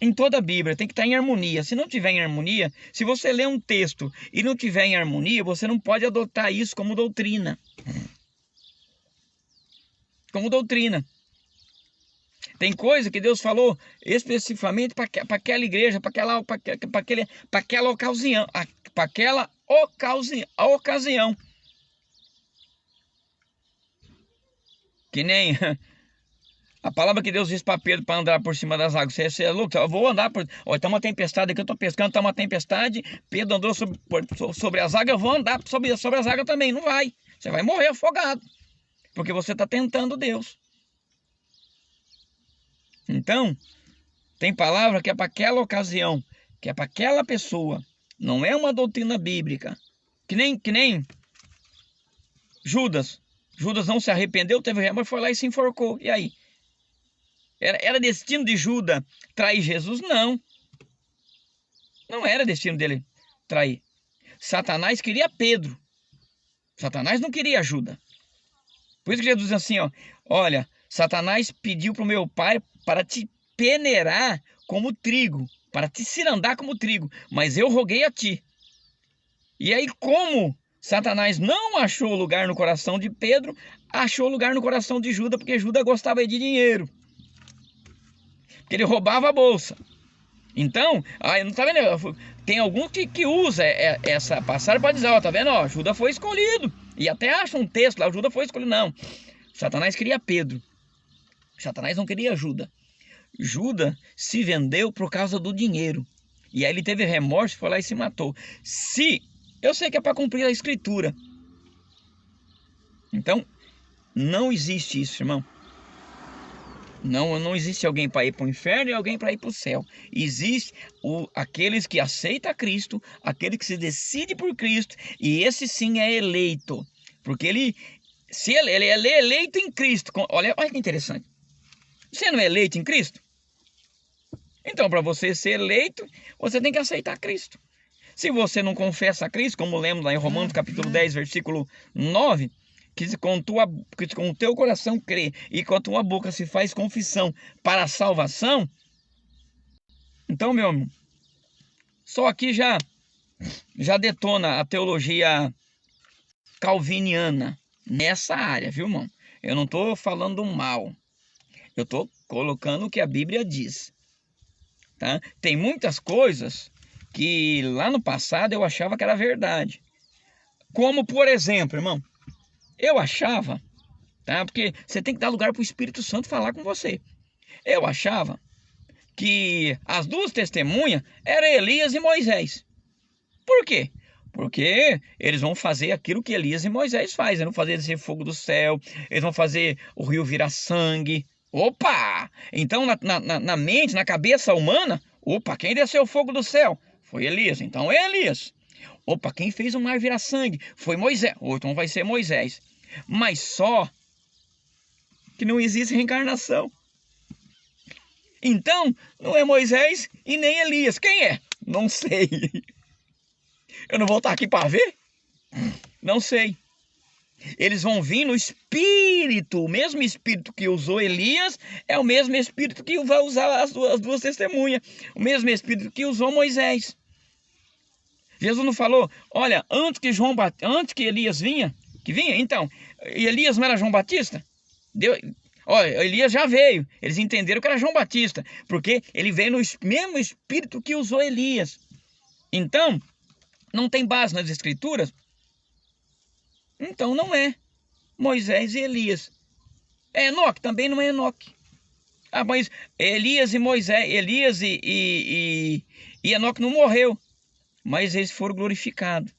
em toda a Bíblia, tem que estar em harmonia. Se não tiver em harmonia, se você ler um texto e não tiver em harmonia, você não pode adotar isso como doutrina. Como doutrina. Tem coisa que Deus falou especificamente para aquela igreja, para aquela ocasião, para aquela ocasião. Que nem a palavra que Deus disse para Pedro para andar por cima das águas. Você é louco? Eu vou andar por... Olha, está uma tempestade aqui, eu estou pescando, está uma tempestade. Pedro andou sobre as águas, eu vou andar sobre as águas também. Não vai. Você vai morrer afogado. Porque você está tentando Deus. Então, tem palavra que é para aquela ocasião, que é para aquela pessoa. Não é uma doutrina bíblica. Que nem Judas. Judas não se arrependeu, teve remorso, foi lá e se enforcou. E aí? Era destino de Judas trair Jesus? Não. Não era destino dele trair. Satanás queria Pedro. Satanás não queria Judas. Por isso que Jesus diz assim, ó, olha, Satanás pediu para o meu pai para te peneirar como trigo, para te cirandar como trigo, mas eu roguei a ti. E aí, como Satanás não achou lugar no coração de Pedro, achou lugar no coração de Judas, porque Judas gostava de dinheiro. Porque ele roubava a bolsa. Então, não tá vendo? Tem alguns que usa essa passagem para dizer, ó, tá vendo? Ó, Judas foi escolhido. E até acha um texto lá, Judas foi escolhido. Não. Satanás queria Pedro. Satanás não queria Judas. Judas se vendeu por causa do dinheiro. E aí ele teve remorso, foi lá e se matou. Eu sei que é para cumprir a escritura. Então, não existe isso, irmão. Não existe alguém para ir para o inferno e alguém para ir para o céu. Existe aqueles que aceitam Cristo, aquele que se decide por Cristo, e esse sim é eleito. Porque ele é eleito em Cristo. Olha que interessante. Você não é eleito em Cristo? Então, para você ser eleito, você tem que aceitar Cristo. Se você não confessa a Cristo, como lemos lá em Romanos capítulo 10, versículo 9, que com o teu coração crê e com a tua boca se faz confissão para a salvação, então, meu irmão, só aqui já detona a teologia calviniana nessa área, viu, irmão? Eu não estou falando mal, eu estou colocando o que a Bíblia diz, tá? Tem muitas coisas que lá no passado eu achava que era verdade, como, por exemplo, irmão, eu achava, tá? Porque você tem que dar lugar para o Espírito Santo falar com você. Eu achava que as duas testemunhas eram Elias e Moisés. Por quê? Porque eles vão fazer aquilo que Elias e Moisés fazem. Eles vão fazer descer fogo do céu, eles vão fazer o rio virar sangue. Opa! Então, na mente, na cabeça humana, opa, quem desceu o fogo do céu? Foi Elias, então é Elias. Opa, quem fez o mar virar sangue? Foi Moisés. Ou então vai ser Moisés. Mas só que não existe reencarnação. Então, não é Moisés e nem Elias. Quem é? Não sei. Eu não vou estar aqui para ver? Não sei. Eles vão vir no espírito. O mesmo espírito que usou Elias é o mesmo espírito que vai usar as duas testemunhas. O mesmo espírito que usou Moisés. Jesus não falou, olha, antes que Elias vinha, então, Elias não era João Batista? Olha, Elias já veio, eles entenderam que era João Batista, porque ele veio no mesmo espírito que usou Elias. Então, não tem base nas escrituras? Então não é Moisés e Elias. Enoque também não é Enoque. Ah, mas Elias e Moisés, Elias e Enoque não morreu, mas eles foram glorificados.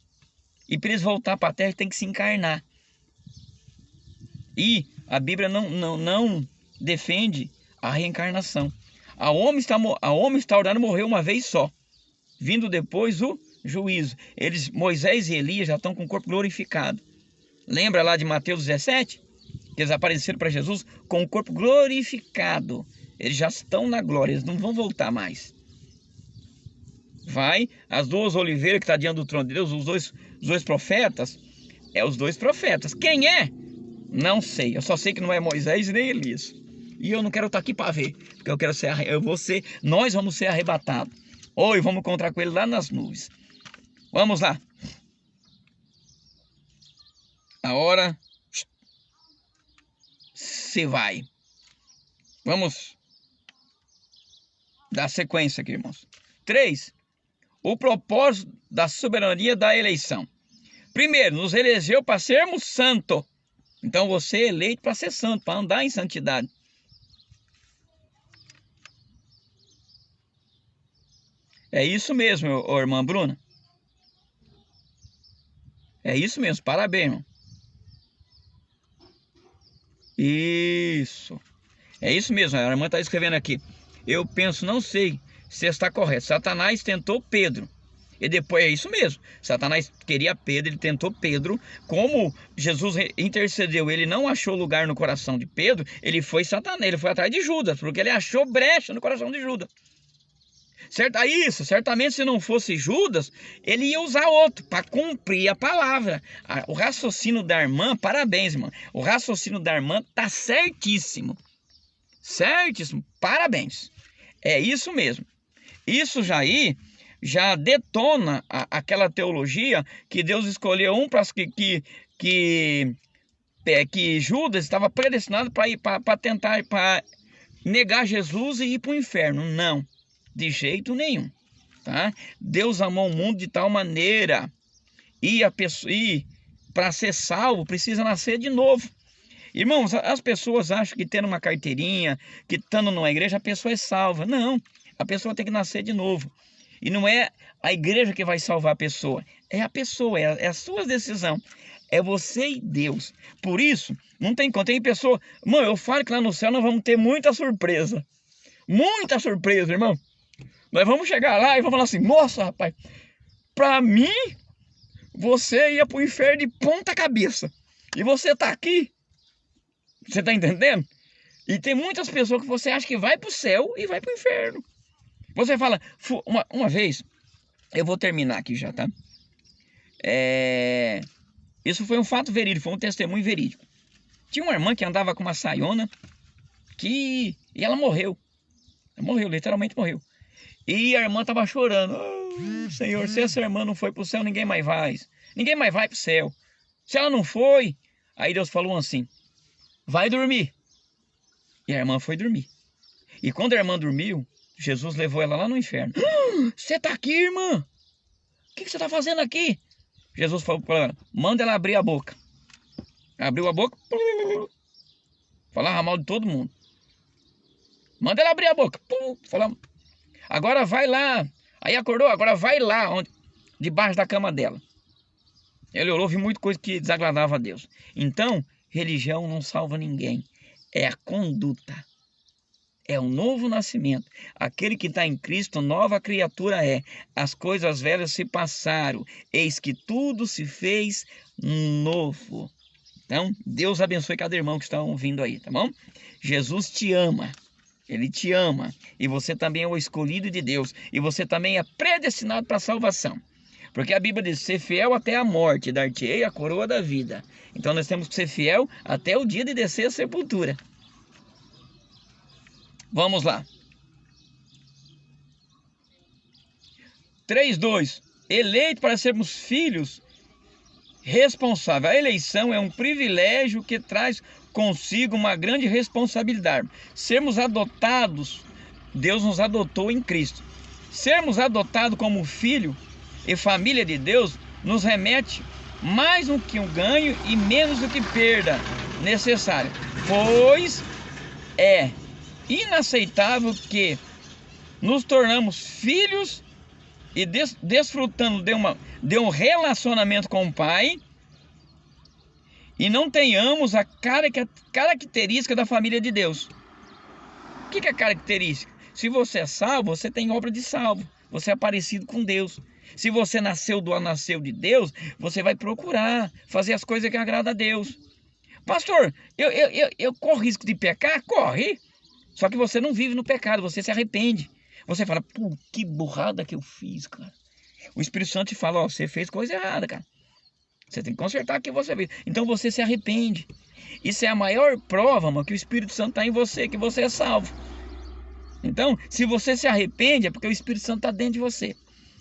E para eles voltar para a terra tem que se encarnar. E a Bíblia não defende a reencarnação. A homem extraordinário morreu uma vez só, vindo depois o juízo. Moisés e Elias já estão com o corpo glorificado. Lembra lá de Mateus 17? Que eles apareceram para Jesus com o corpo glorificado. Eles já estão na glória, eles não vão voltar mais. Vai, as duas oliveiras que estão diante do trono de Deus, os dois profetas, os dois profetas. Quem é? Não sei, eu só sei que não é Moisés nem Elias. E eu não quero estar aqui para ver, porque eu quero nós vamos ser arrebatados. Ou vamos encontrar com ele lá nas nuvens. Vamos lá. A hora se vai. Vamos dar sequência aqui, irmãos. 3. O propósito da soberania da eleição. Primeiro, nos elegeu para sermos santos. Então você é eleito para ser santo, para andar em santidade. É isso mesmo, irmã Bruna. É isso mesmo, parabéns, irmão. Isso. É isso mesmo, a irmã está escrevendo aqui. Eu penso, não sei se está correto. Satanás tentou Pedro. E depois é isso mesmo. Satanás queria Pedro, ele tentou Pedro. Como Jesus intercedeu, ele não achou lugar no coração de Pedro, ele foi Satanás, ele foi atrás de Judas, porque ele achou brecha no coração de Judas. Certamente se não fosse Judas, ele ia usar outro para cumprir a palavra. O raciocínio da irmã, parabéns, irmã. O raciocínio da irmã tá certíssimo. Certíssimo, parabéns. É isso mesmo. Isso já detona aquela teologia que Deus escolheu para que Judas estava predestinado para ir para tentar negar Jesus e ir para o inferno. Não. De jeito nenhum, tá? Deus amou o mundo de tal maneira e para ser salvo precisa nascer de novo. Irmãos, as pessoas acham que tendo uma carteirinha, que estando numa igreja, a pessoa é salva. Não, a pessoa tem que nascer de novo. E não é a igreja que vai salvar a pessoa, é a pessoa, é a sua decisão. É você e Deus. Por isso, não tem como. Tem pessoa, irmão, eu falo que lá no céu nós vamos ter muita surpresa. Muita surpresa, irmão. Nós vamos chegar lá e vamos falar assim, nossa, rapaz, pra mim, você ia pro inferno de ponta cabeça. E você tá aqui. Você tá entendendo? E tem muitas pessoas que você acha que vai pro céu e vai pro inferno. Você fala, uma vez, eu vou terminar aqui já, tá? Isso foi um fato verídico, foi um testemunho verídico. Tinha uma irmã que andava com uma saiona e ela morreu. Ela morreu, literalmente morreu. E a irmã estava chorando. Oh, Senhor, se essa irmã não foi para o céu, ninguém mais vai. Ninguém mais vai para o céu. Se ela não foi, aí Deus falou assim, vai dormir. E a irmã foi dormir. E quando a irmã dormiu, Jesus levou ela lá no inferno. Você está aqui, irmã? O que você está fazendo aqui? Jesus falou para ela, manda ela abrir a boca. Abriu a boca, falava mal de todo mundo. Manda ela abrir a boca. Falava... Agora vai lá. Aí acordou, agora vai lá, debaixo da cama dela. Ele orou, viu muita coisa que desagradava a Deus. Então, religião não salva ninguém. É a conduta. É o novo nascimento. Aquele que está em Cristo, nova criatura é. As coisas velhas se passaram. Eis que tudo se fez novo. Então, Deus abençoe cada irmão que está ouvindo aí, tá bom? Jesus te ama. Ele te ama, e você também é o escolhido de Deus, e você também é predestinado para a salvação, porque a Bíblia diz, ser fiel até a morte, dar-te-ei a coroa da vida. Então nós temos que ser fiel até o dia de descer a sepultura. Vamos lá. 3:2. Eleito para sermos filhos responsáveis. A eleição é um privilégio que traz consigo uma grande responsabilidade. Sermos adotados, Deus nos adotou em Cristo. Sermos adotados como filho e família de Deus nos remete mais do que um ganho e menos do que perda necessária, pois é inaceitável que nos tornamos filhos e desfrutando de um relacionamento com o Pai e não tenhamos a característica da família de Deus. O que é característica? Se você é salvo, você tem obra de salvo. Você é parecido com Deus. Se você nasceu de Deus, você vai procurar fazer as coisas que agradam a Deus. Pastor, eu corro risco de pecar? Corre. Só que você não vive no pecado, você se arrepende. Você fala, pô, que burrada que eu fiz, cara. O Espírito Santo te fala, ó, você fez coisa errada, cara. Você tem que consertar o que você fez. Então você se arrepende. Isso é a maior prova, mano, que o Espírito Santo está em você, que você é salvo. Então, se você se arrepende, é porque o Espírito Santo está dentro de você.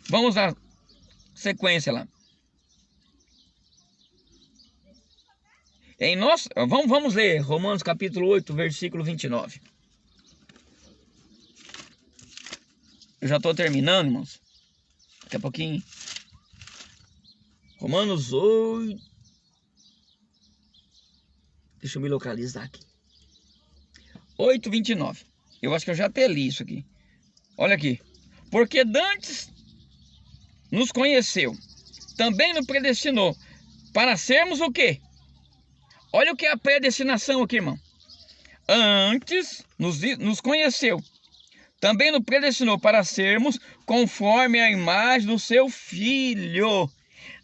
Vamos à sequência lá. Vamos ler Romanos capítulo 8, versículo 29. Eu já estou terminando, irmãos. Daqui a pouquinho. Romanos 8. Deixa eu me localizar aqui. 8, 29. Eu acho que eu já até li isso aqui. Olha aqui. Porque dantes nos conheceu, também nos predestinou para sermos o quê? Olha o que é a predestinação aqui, irmão. Antes nos conheceu, também nos predestinou para sermos conforme a imagem do seu Filho.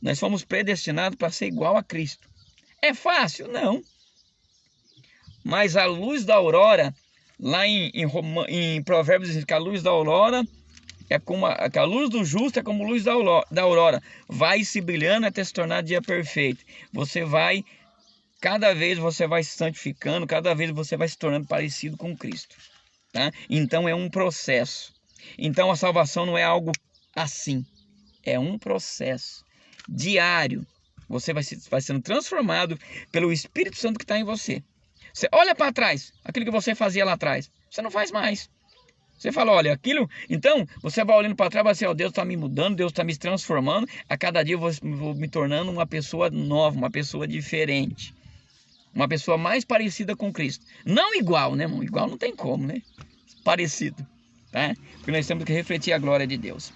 Nós fomos predestinados para ser igual a Cristo. É fácil? Não. Mas a luz da aurora, lá em Provérbios diz que a luz da aurora é como que a luz do justo é como a luz da aurora. Vai se brilhando até se tornar dia perfeito. Cada vez você vai se santificando, cada vez você vai se tornando parecido com Cristo. Tá? Então é um processo. Então a salvação não é algo assim. É um processo diário. Você vai sendo transformado pelo Espírito Santo que está em você. Você olha para trás, aquilo que você fazia lá atrás, você não faz mais. Você fala, olha, aquilo... Então, você vai olhando para trás e vai assim, ó, Deus está me mudando, Deus está me transformando. A cada dia eu vou me tornando uma pessoa nova, uma pessoa diferente. Uma pessoa mais parecida com Cristo. Não igual, né, irmão? Igual não tem como, né? Parecido, tá? Porque nós temos que refletir a glória de Deus.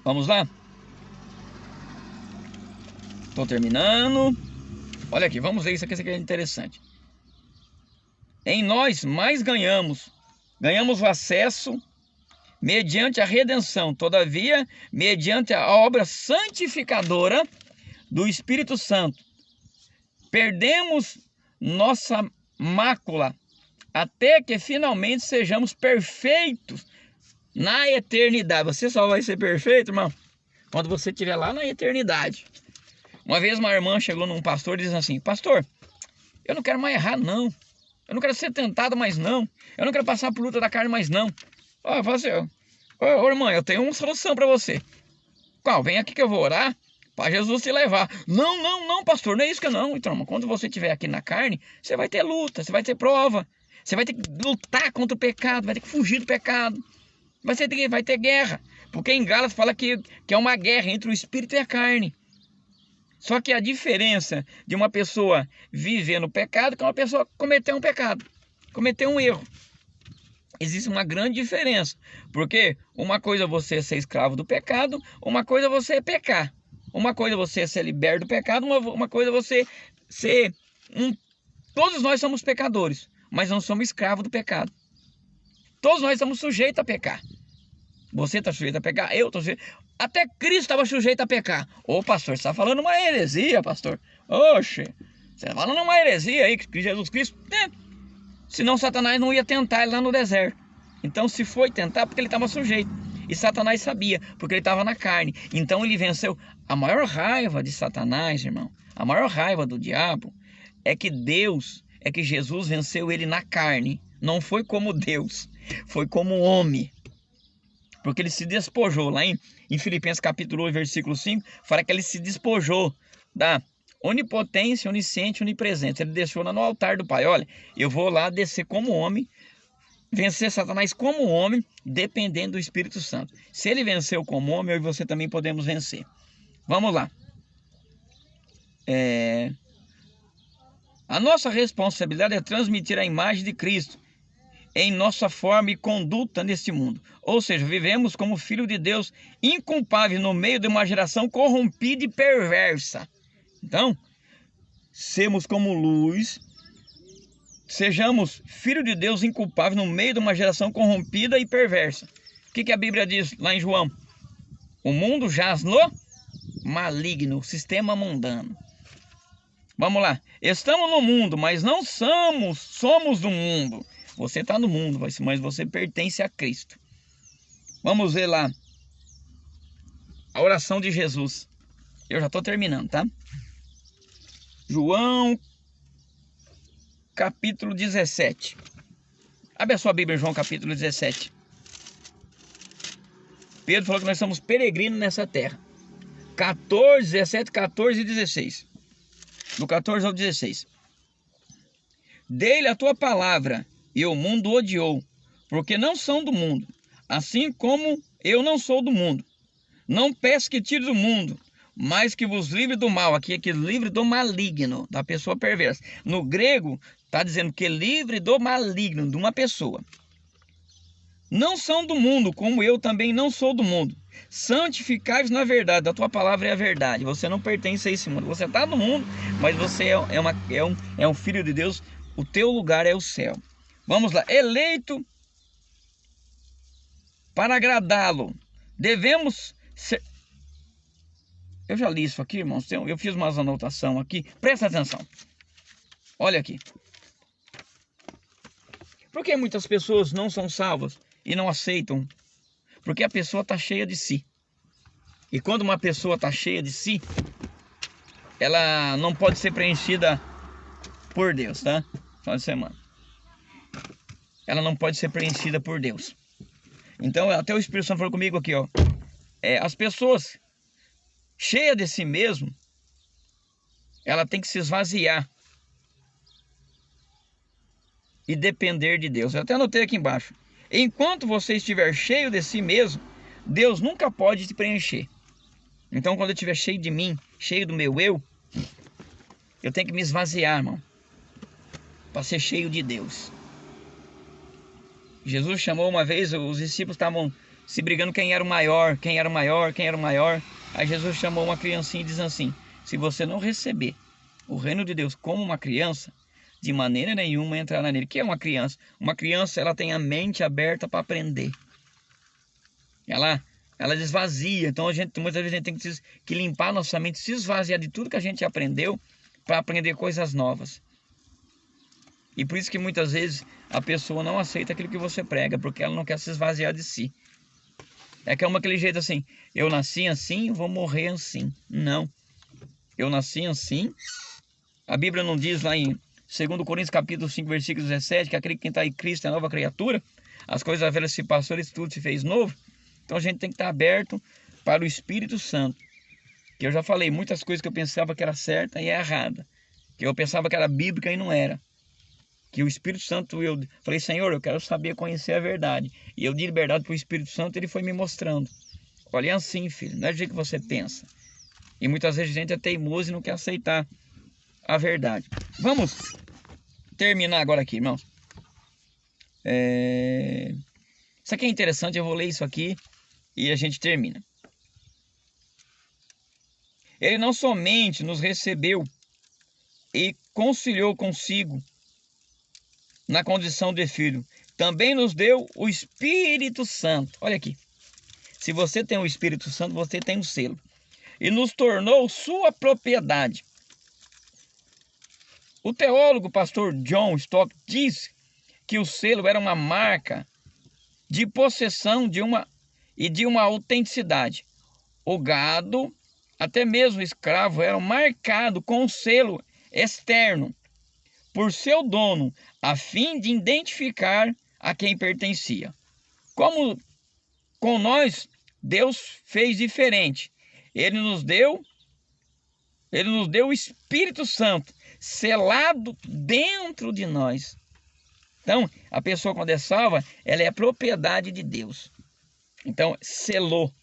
Vamos lá? Estou terminando. Olha aqui, vamos ver isso aqui é interessante. Em nós mais ganhamos o acesso mediante a redenção, todavia, mediante a obra santificadora do Espírito Santo. Perdemos nossa mácula até que finalmente sejamos perfeitos na eternidade. Você só vai ser perfeito, irmão, quando você estiver lá na eternidade. Uma vez uma irmã chegou num pastor e disse assim, pastor, eu não quero mais errar, não. Eu não quero ser tentado mais, não. Eu não quero passar por luta da carne mais, não. Eu falei assim, ô irmã, eu tenho uma solução para você. Qual? Vem aqui que eu vou orar para Jesus te levar. Não, pastor, não é isso que eu não. Então, quando você estiver aqui na carne, você vai ter luta, você vai ter prova. Você vai ter que lutar contra o pecado, vai ter que fugir do pecado. Vai ter guerra. Porque em Gálatas fala que é uma guerra entre o espírito e a carne. Só que a diferença de uma pessoa viver no pecado é que uma pessoa cometer um pecado, cometer um erro. Existe uma grande diferença. Porque uma coisa é você ser escravo do pecado, uma coisa é você pecar. Uma coisa é você ser liberto do pecado, uma coisa é você ser... Todos nós somos pecadores, mas não somos escravos do pecado. Todos nós estamos sujeitos a pecar. Você está sujeito a pecar, eu estou sujeito... Até Cristo estava sujeito a pecar. Ô pastor, você está falando uma heresia, pastor. Oxe, você está falando uma heresia aí, que Jesus Cristo... Senão Satanás não ia tentar ele lá no deserto. Então se foi tentar, porque ele estava sujeito. E Satanás sabia, porque ele estava na carne. Então ele venceu. A maior raiva de Satanás, irmão, a maior raiva do diabo é que Jesus venceu ele na carne. Não foi como Deus, foi como homem. Porque ele se despojou. Lá em Filipenses capítulo 8, versículo 5, fala que ele se despojou da onipotência, onisciente, onipresente. Ele deixou lá no altar do Pai. Olha, eu vou lá descer como homem, vencer Satanás como homem, dependendo do Espírito Santo. Se ele venceu como homem, eu e você também podemos vencer. Vamos lá. A nossa responsabilidade é transmitir a imagem de Cristo em nossa forma e conduta neste mundo. Ou seja, vivemos como filho de Deus inculpáveis no meio de uma geração corrompida e perversa. Então, sermos como luz, sejamos filho de Deus inculpáveis no meio de uma geração corrompida e perversa. O que a Bíblia diz lá em João? O mundo jaz no maligno, sistema mundano. Vamos lá. Estamos no mundo, mas não somos do mundo. Você está no mundo, mas você pertence a Cristo. Vamos ver lá a oração de Jesus. Eu já estou terminando, tá? João, capítulo 17. Abre a sua Bíblia, João, capítulo 17. Pedro falou que nós somos peregrinos nessa terra. 14, 17, 14 e 16. Do 14 ao 16. Dei-lhe a tua palavra, e o mundo odiou, porque não são do mundo, assim como eu não sou do mundo. Não peço que tire do mundo, mas que vos livre do mal. Aqui é que livre do maligno, da pessoa perversa. No grego, está dizendo que livre do maligno, de uma pessoa. Não são do mundo, como eu também não sou do mundo. Santificai-vos na verdade, a tua palavra é a verdade. Você não pertence a esse mundo. Você está no mundo, mas você é um filho de Deus. O teu lugar é o céu. Vamos lá. Eleito para agradá-lo. Devemos ser... Eu já li isso aqui, irmãos. Eu fiz umas anotações aqui. Presta atenção. Olha aqui. Por que muitas pessoas não são salvas e não aceitam? Porque a pessoa está cheia de si. E quando uma pessoa está cheia de si, ela não pode ser preenchida por Deus, tá? Só de semana. Ela não pode ser preenchida por Deus. Então, até o Espírito Santo falou comigo aqui, ó. As pessoas cheias de si mesmo, ela tem que se esvaziar e depender de Deus. Eu até anotei aqui embaixo. Enquanto você estiver cheio de si mesmo, Deus nunca pode te preencher. Então, quando eu estiver cheio de mim, cheio do meu eu tenho que me esvaziar, irmão, para ser cheio de Deus. Jesus chamou uma vez, os discípulos estavam se brigando quem era o maior, quem era o maior, quem era o maior. Aí Jesus chamou uma criancinha e diz assim: se você não receber o reino de Deus como uma criança, de maneira nenhuma entrará nele. O que é uma criança? Uma criança, ela tem a mente aberta para aprender. Ela esvazia. Então muitas vezes a gente tem que limpar nossa mente, se esvaziar de tudo que a gente aprendeu para aprender coisas novas. E por isso que muitas vezes a pessoa não aceita aquilo que você prega, porque ela não quer se esvaziar de si. É que é aquele jeito assim: eu nasci assim, vou morrer assim. Não. Eu nasci assim. A Bíblia não diz lá em 2 Coríntios capítulo 5, versículo 17, que aquele que está em Cristo é nova criatura. As coisas velhas se passaram, tudo se fez novo. Então a gente tem que estar aberto para o Espírito Santo. Que eu já falei, muitas coisas que eu pensava que era certa e é errada. Que eu pensava que era bíblica e não era. Que o Espírito Santo, eu falei: Senhor, eu quero saber, conhecer a verdade. E eu dei liberdade para o Espírito Santo, ele foi me mostrando. Olha, é assim, filho, não é do jeito que você pensa. E muitas vezes a gente é teimoso e não quer aceitar a verdade. Vamos terminar agora aqui, irmãos. Isso aqui é interessante, eu vou ler isso aqui e a gente termina. Ele não somente nos recebeu e conciliou consigo na condição de filho, também nos deu o Espírito Santo. Olha aqui. Se você tem o Espírito Santo, você tem um selo. E nos tornou sua propriedade. O teólogo pastor John Stott diz que o selo era uma marca de possessão de uma autenticidade. O gado, até mesmo o escravo, eram marcados com um selo externo por seu dono, a fim de identificar a quem pertencia. Como com nós, Deus fez diferente. Ele nos deu o Espírito Santo, selado dentro de nós. Então, a pessoa quando é salva, ela é a propriedade de Deus. Então, selou.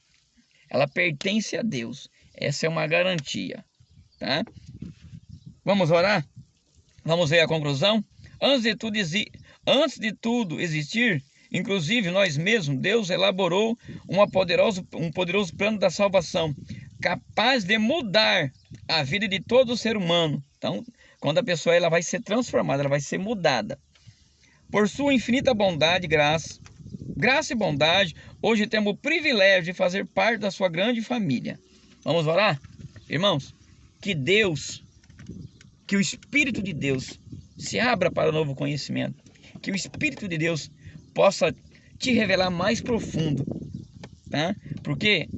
Ela pertence a Deus. Essa é uma garantia, tá? Vamos orar? Vamos ver a conclusão? Antes de tudo existir, inclusive nós mesmos, Deus elaborou um poderoso plano da salvação, capaz de mudar a vida de todo ser humano. Então, quando a pessoa ela vai ser transformada, ela vai ser mudada. Por sua infinita bondade e graça e bondade, hoje temos o privilégio de fazer parte da sua grande família. Vamos orar? Irmãos, que o Espírito de Deus se abra para o novo conhecimento. Que o Espírito de Deus possa te revelar mais profundo, tá? Porque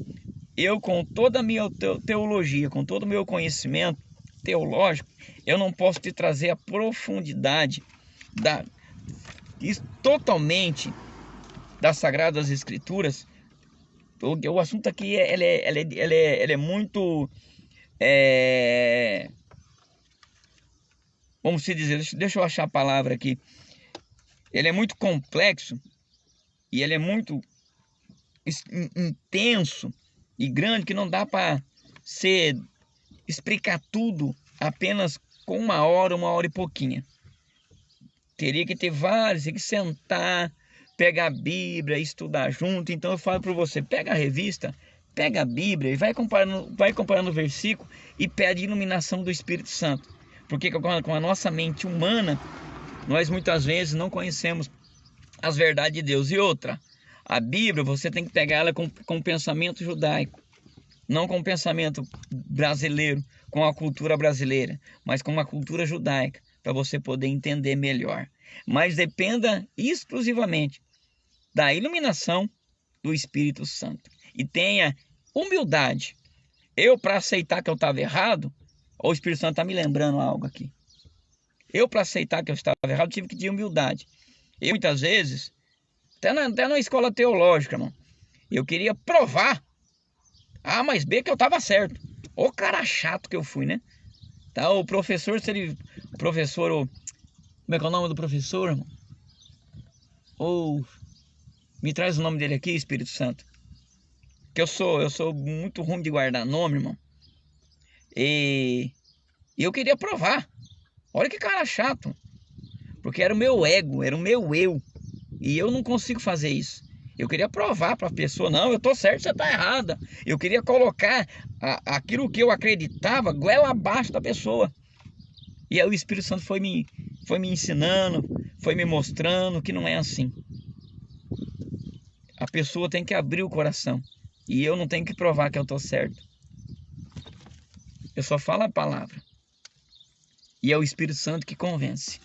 eu, com toda a minha teologia, com todo o meu conhecimento teológico, eu não posso te trazer a profundidade totalmente das Sagradas Escrituras. O assunto aqui ele é muito, vamos se dizer, deixa eu achar a palavra aqui. Ele é muito complexo e ele é muito intenso e grande, que não dá para explicar tudo apenas com uma hora e pouquinha. Teria que ter vários, teria que sentar, pegar a Bíblia, estudar junto. Então eu falo para você, pega a revista, pega a Bíblia e vai comparando o versículo e pede iluminação do Espírito Santo. Porque com a nossa mente humana, nós muitas vezes não conhecemos as verdades de Deus. E outra, a Bíblia você tem que pegar ela com o pensamento judaico, não com o pensamento brasileiro, com a cultura brasileira, mas com uma cultura judaica, para você poder entender melhor. Mas dependa exclusivamente da iluminação do Espírito Santo. E tenha humildade. Eu, para aceitar que eu estava errado, o Espírito Santo está me lembrando algo aqui. Eu, para aceitar que eu estava errado, tive que ter humildade. Eu, muitas vezes, até na escola teológica, irmão, eu queria provar A mais B que eu estava certo. Ô cara chato que eu fui, né? Tá, o professor, como é que é o nome do professor, irmão? Me traz o nome dele aqui, Espírito Santo. Que eu sou muito ruim de guardar nome, irmão. E eu queria provar. Olha que cara chato. Porque era o meu ego, era o meu eu. E eu não consigo fazer isso. Eu queria provar para a pessoa, não, eu tô certo, você tá errada. Eu queria colocar aquilo que eu acreditava goela abaixo da pessoa. E aí o Espírito Santo foi me ensinando, foi me mostrando que não é assim. A pessoa tem que abrir o coração. E eu não tenho que provar que eu tô certo. Eu só falo a palavra. E é o Espírito Santo que convence.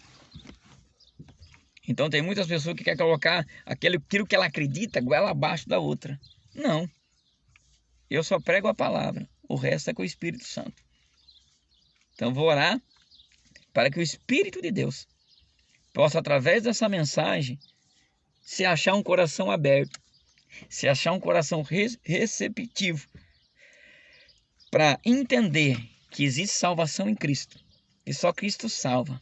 Então tem muitas pessoas que querem colocar aquilo que ela acredita goela abaixo da outra. Não. Eu só prego a palavra. O resto é com o Espírito Santo. Então vou orar para que o Espírito de Deus possa, através dessa mensagem, se achar um coração aberto, se achar um coração receptivo, para entender que existe salvação em Cristo, que só Cristo salva,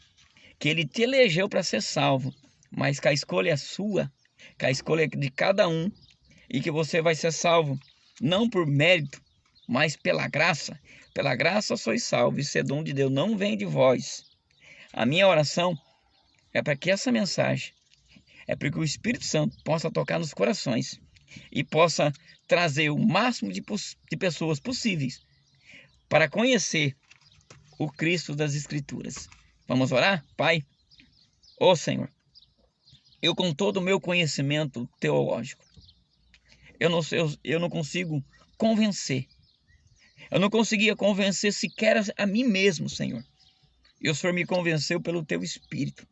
que Ele te elegeu para ser salvo, mas que a escolha é sua, que a escolha é de cada um, e que você vai ser salvo não por mérito, mas pela graça. Pela graça sois salvos, isso é dom de Deus, não vem de vós. A minha oração é para que essa mensagem, é para que o Espírito Santo possa tocar nos corações e possa trazer o máximo de pessoas possíveis para conhecer o Cristo das Escrituras. Vamos orar? Pai, ó Senhor, eu com todo o meu conhecimento teológico, eu não consigo convencer. Eu não conseguia convencer sequer a mim mesmo, Senhor. E o Senhor me convenceu pelo Teu Espírito.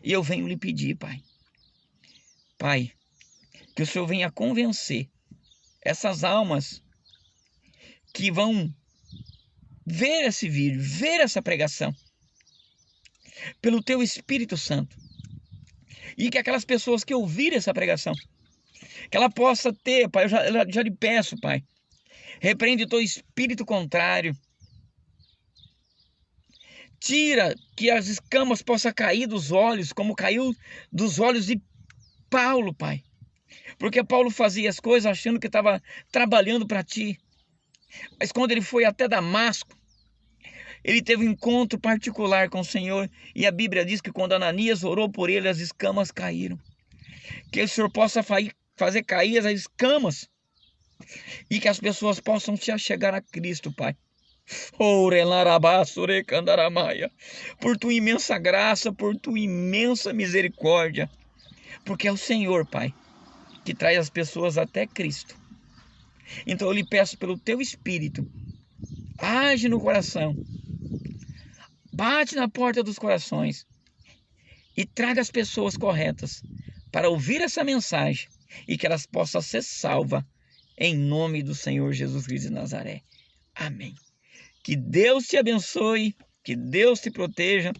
E eu venho lhe pedir, Pai. Pai, que o Senhor venha convencer essas almas que vão ver esse vídeo, ver essa pregação, pelo Teu Espírito Santo. E que aquelas pessoas que ouvirem essa pregação, que ela possa ter, Pai, eu já lhe peço, Pai, repreende todo espírito contrário, tira que as escamas possam cair dos olhos, como caiu dos olhos de Paulo, Pai, porque Paulo fazia as coisas achando que estava trabalhando para Ti, mas quando ele foi até Damasco, Ele teve um encontro particular com o Senhor. E a Bíblia diz que quando Ananias orou por ele, as escamas caíram. Que o Senhor possa fazer cair as escamas. E que as pessoas possam se achegar a Cristo, Pai. Por tua imensa graça, por tua imensa misericórdia. Porque é o Senhor, Pai, que traz as pessoas até Cristo. Então eu lhe peço pelo teu Espírito, age no coração, bate na porta dos corações e traga as pessoas corretas para ouvir essa mensagem e que elas possam ser salvas em nome do Senhor Jesus Cristo de Nazaré. Amém. Que Deus te abençoe, que Deus te proteja,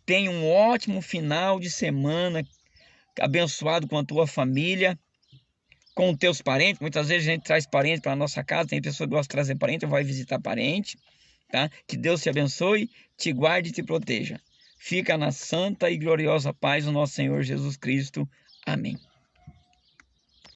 tenha um ótimo final de semana, abençoado com a tua família, com os teus parentes. Muitas vezes a gente traz parente para a nossa casa, tem pessoas que gostam de trazer parente, vai visitar parente, tá? Que Deus te abençoe, te guarde e te proteja. Fica na santa e gloriosa paz do nosso Senhor Jesus Cristo. Amém.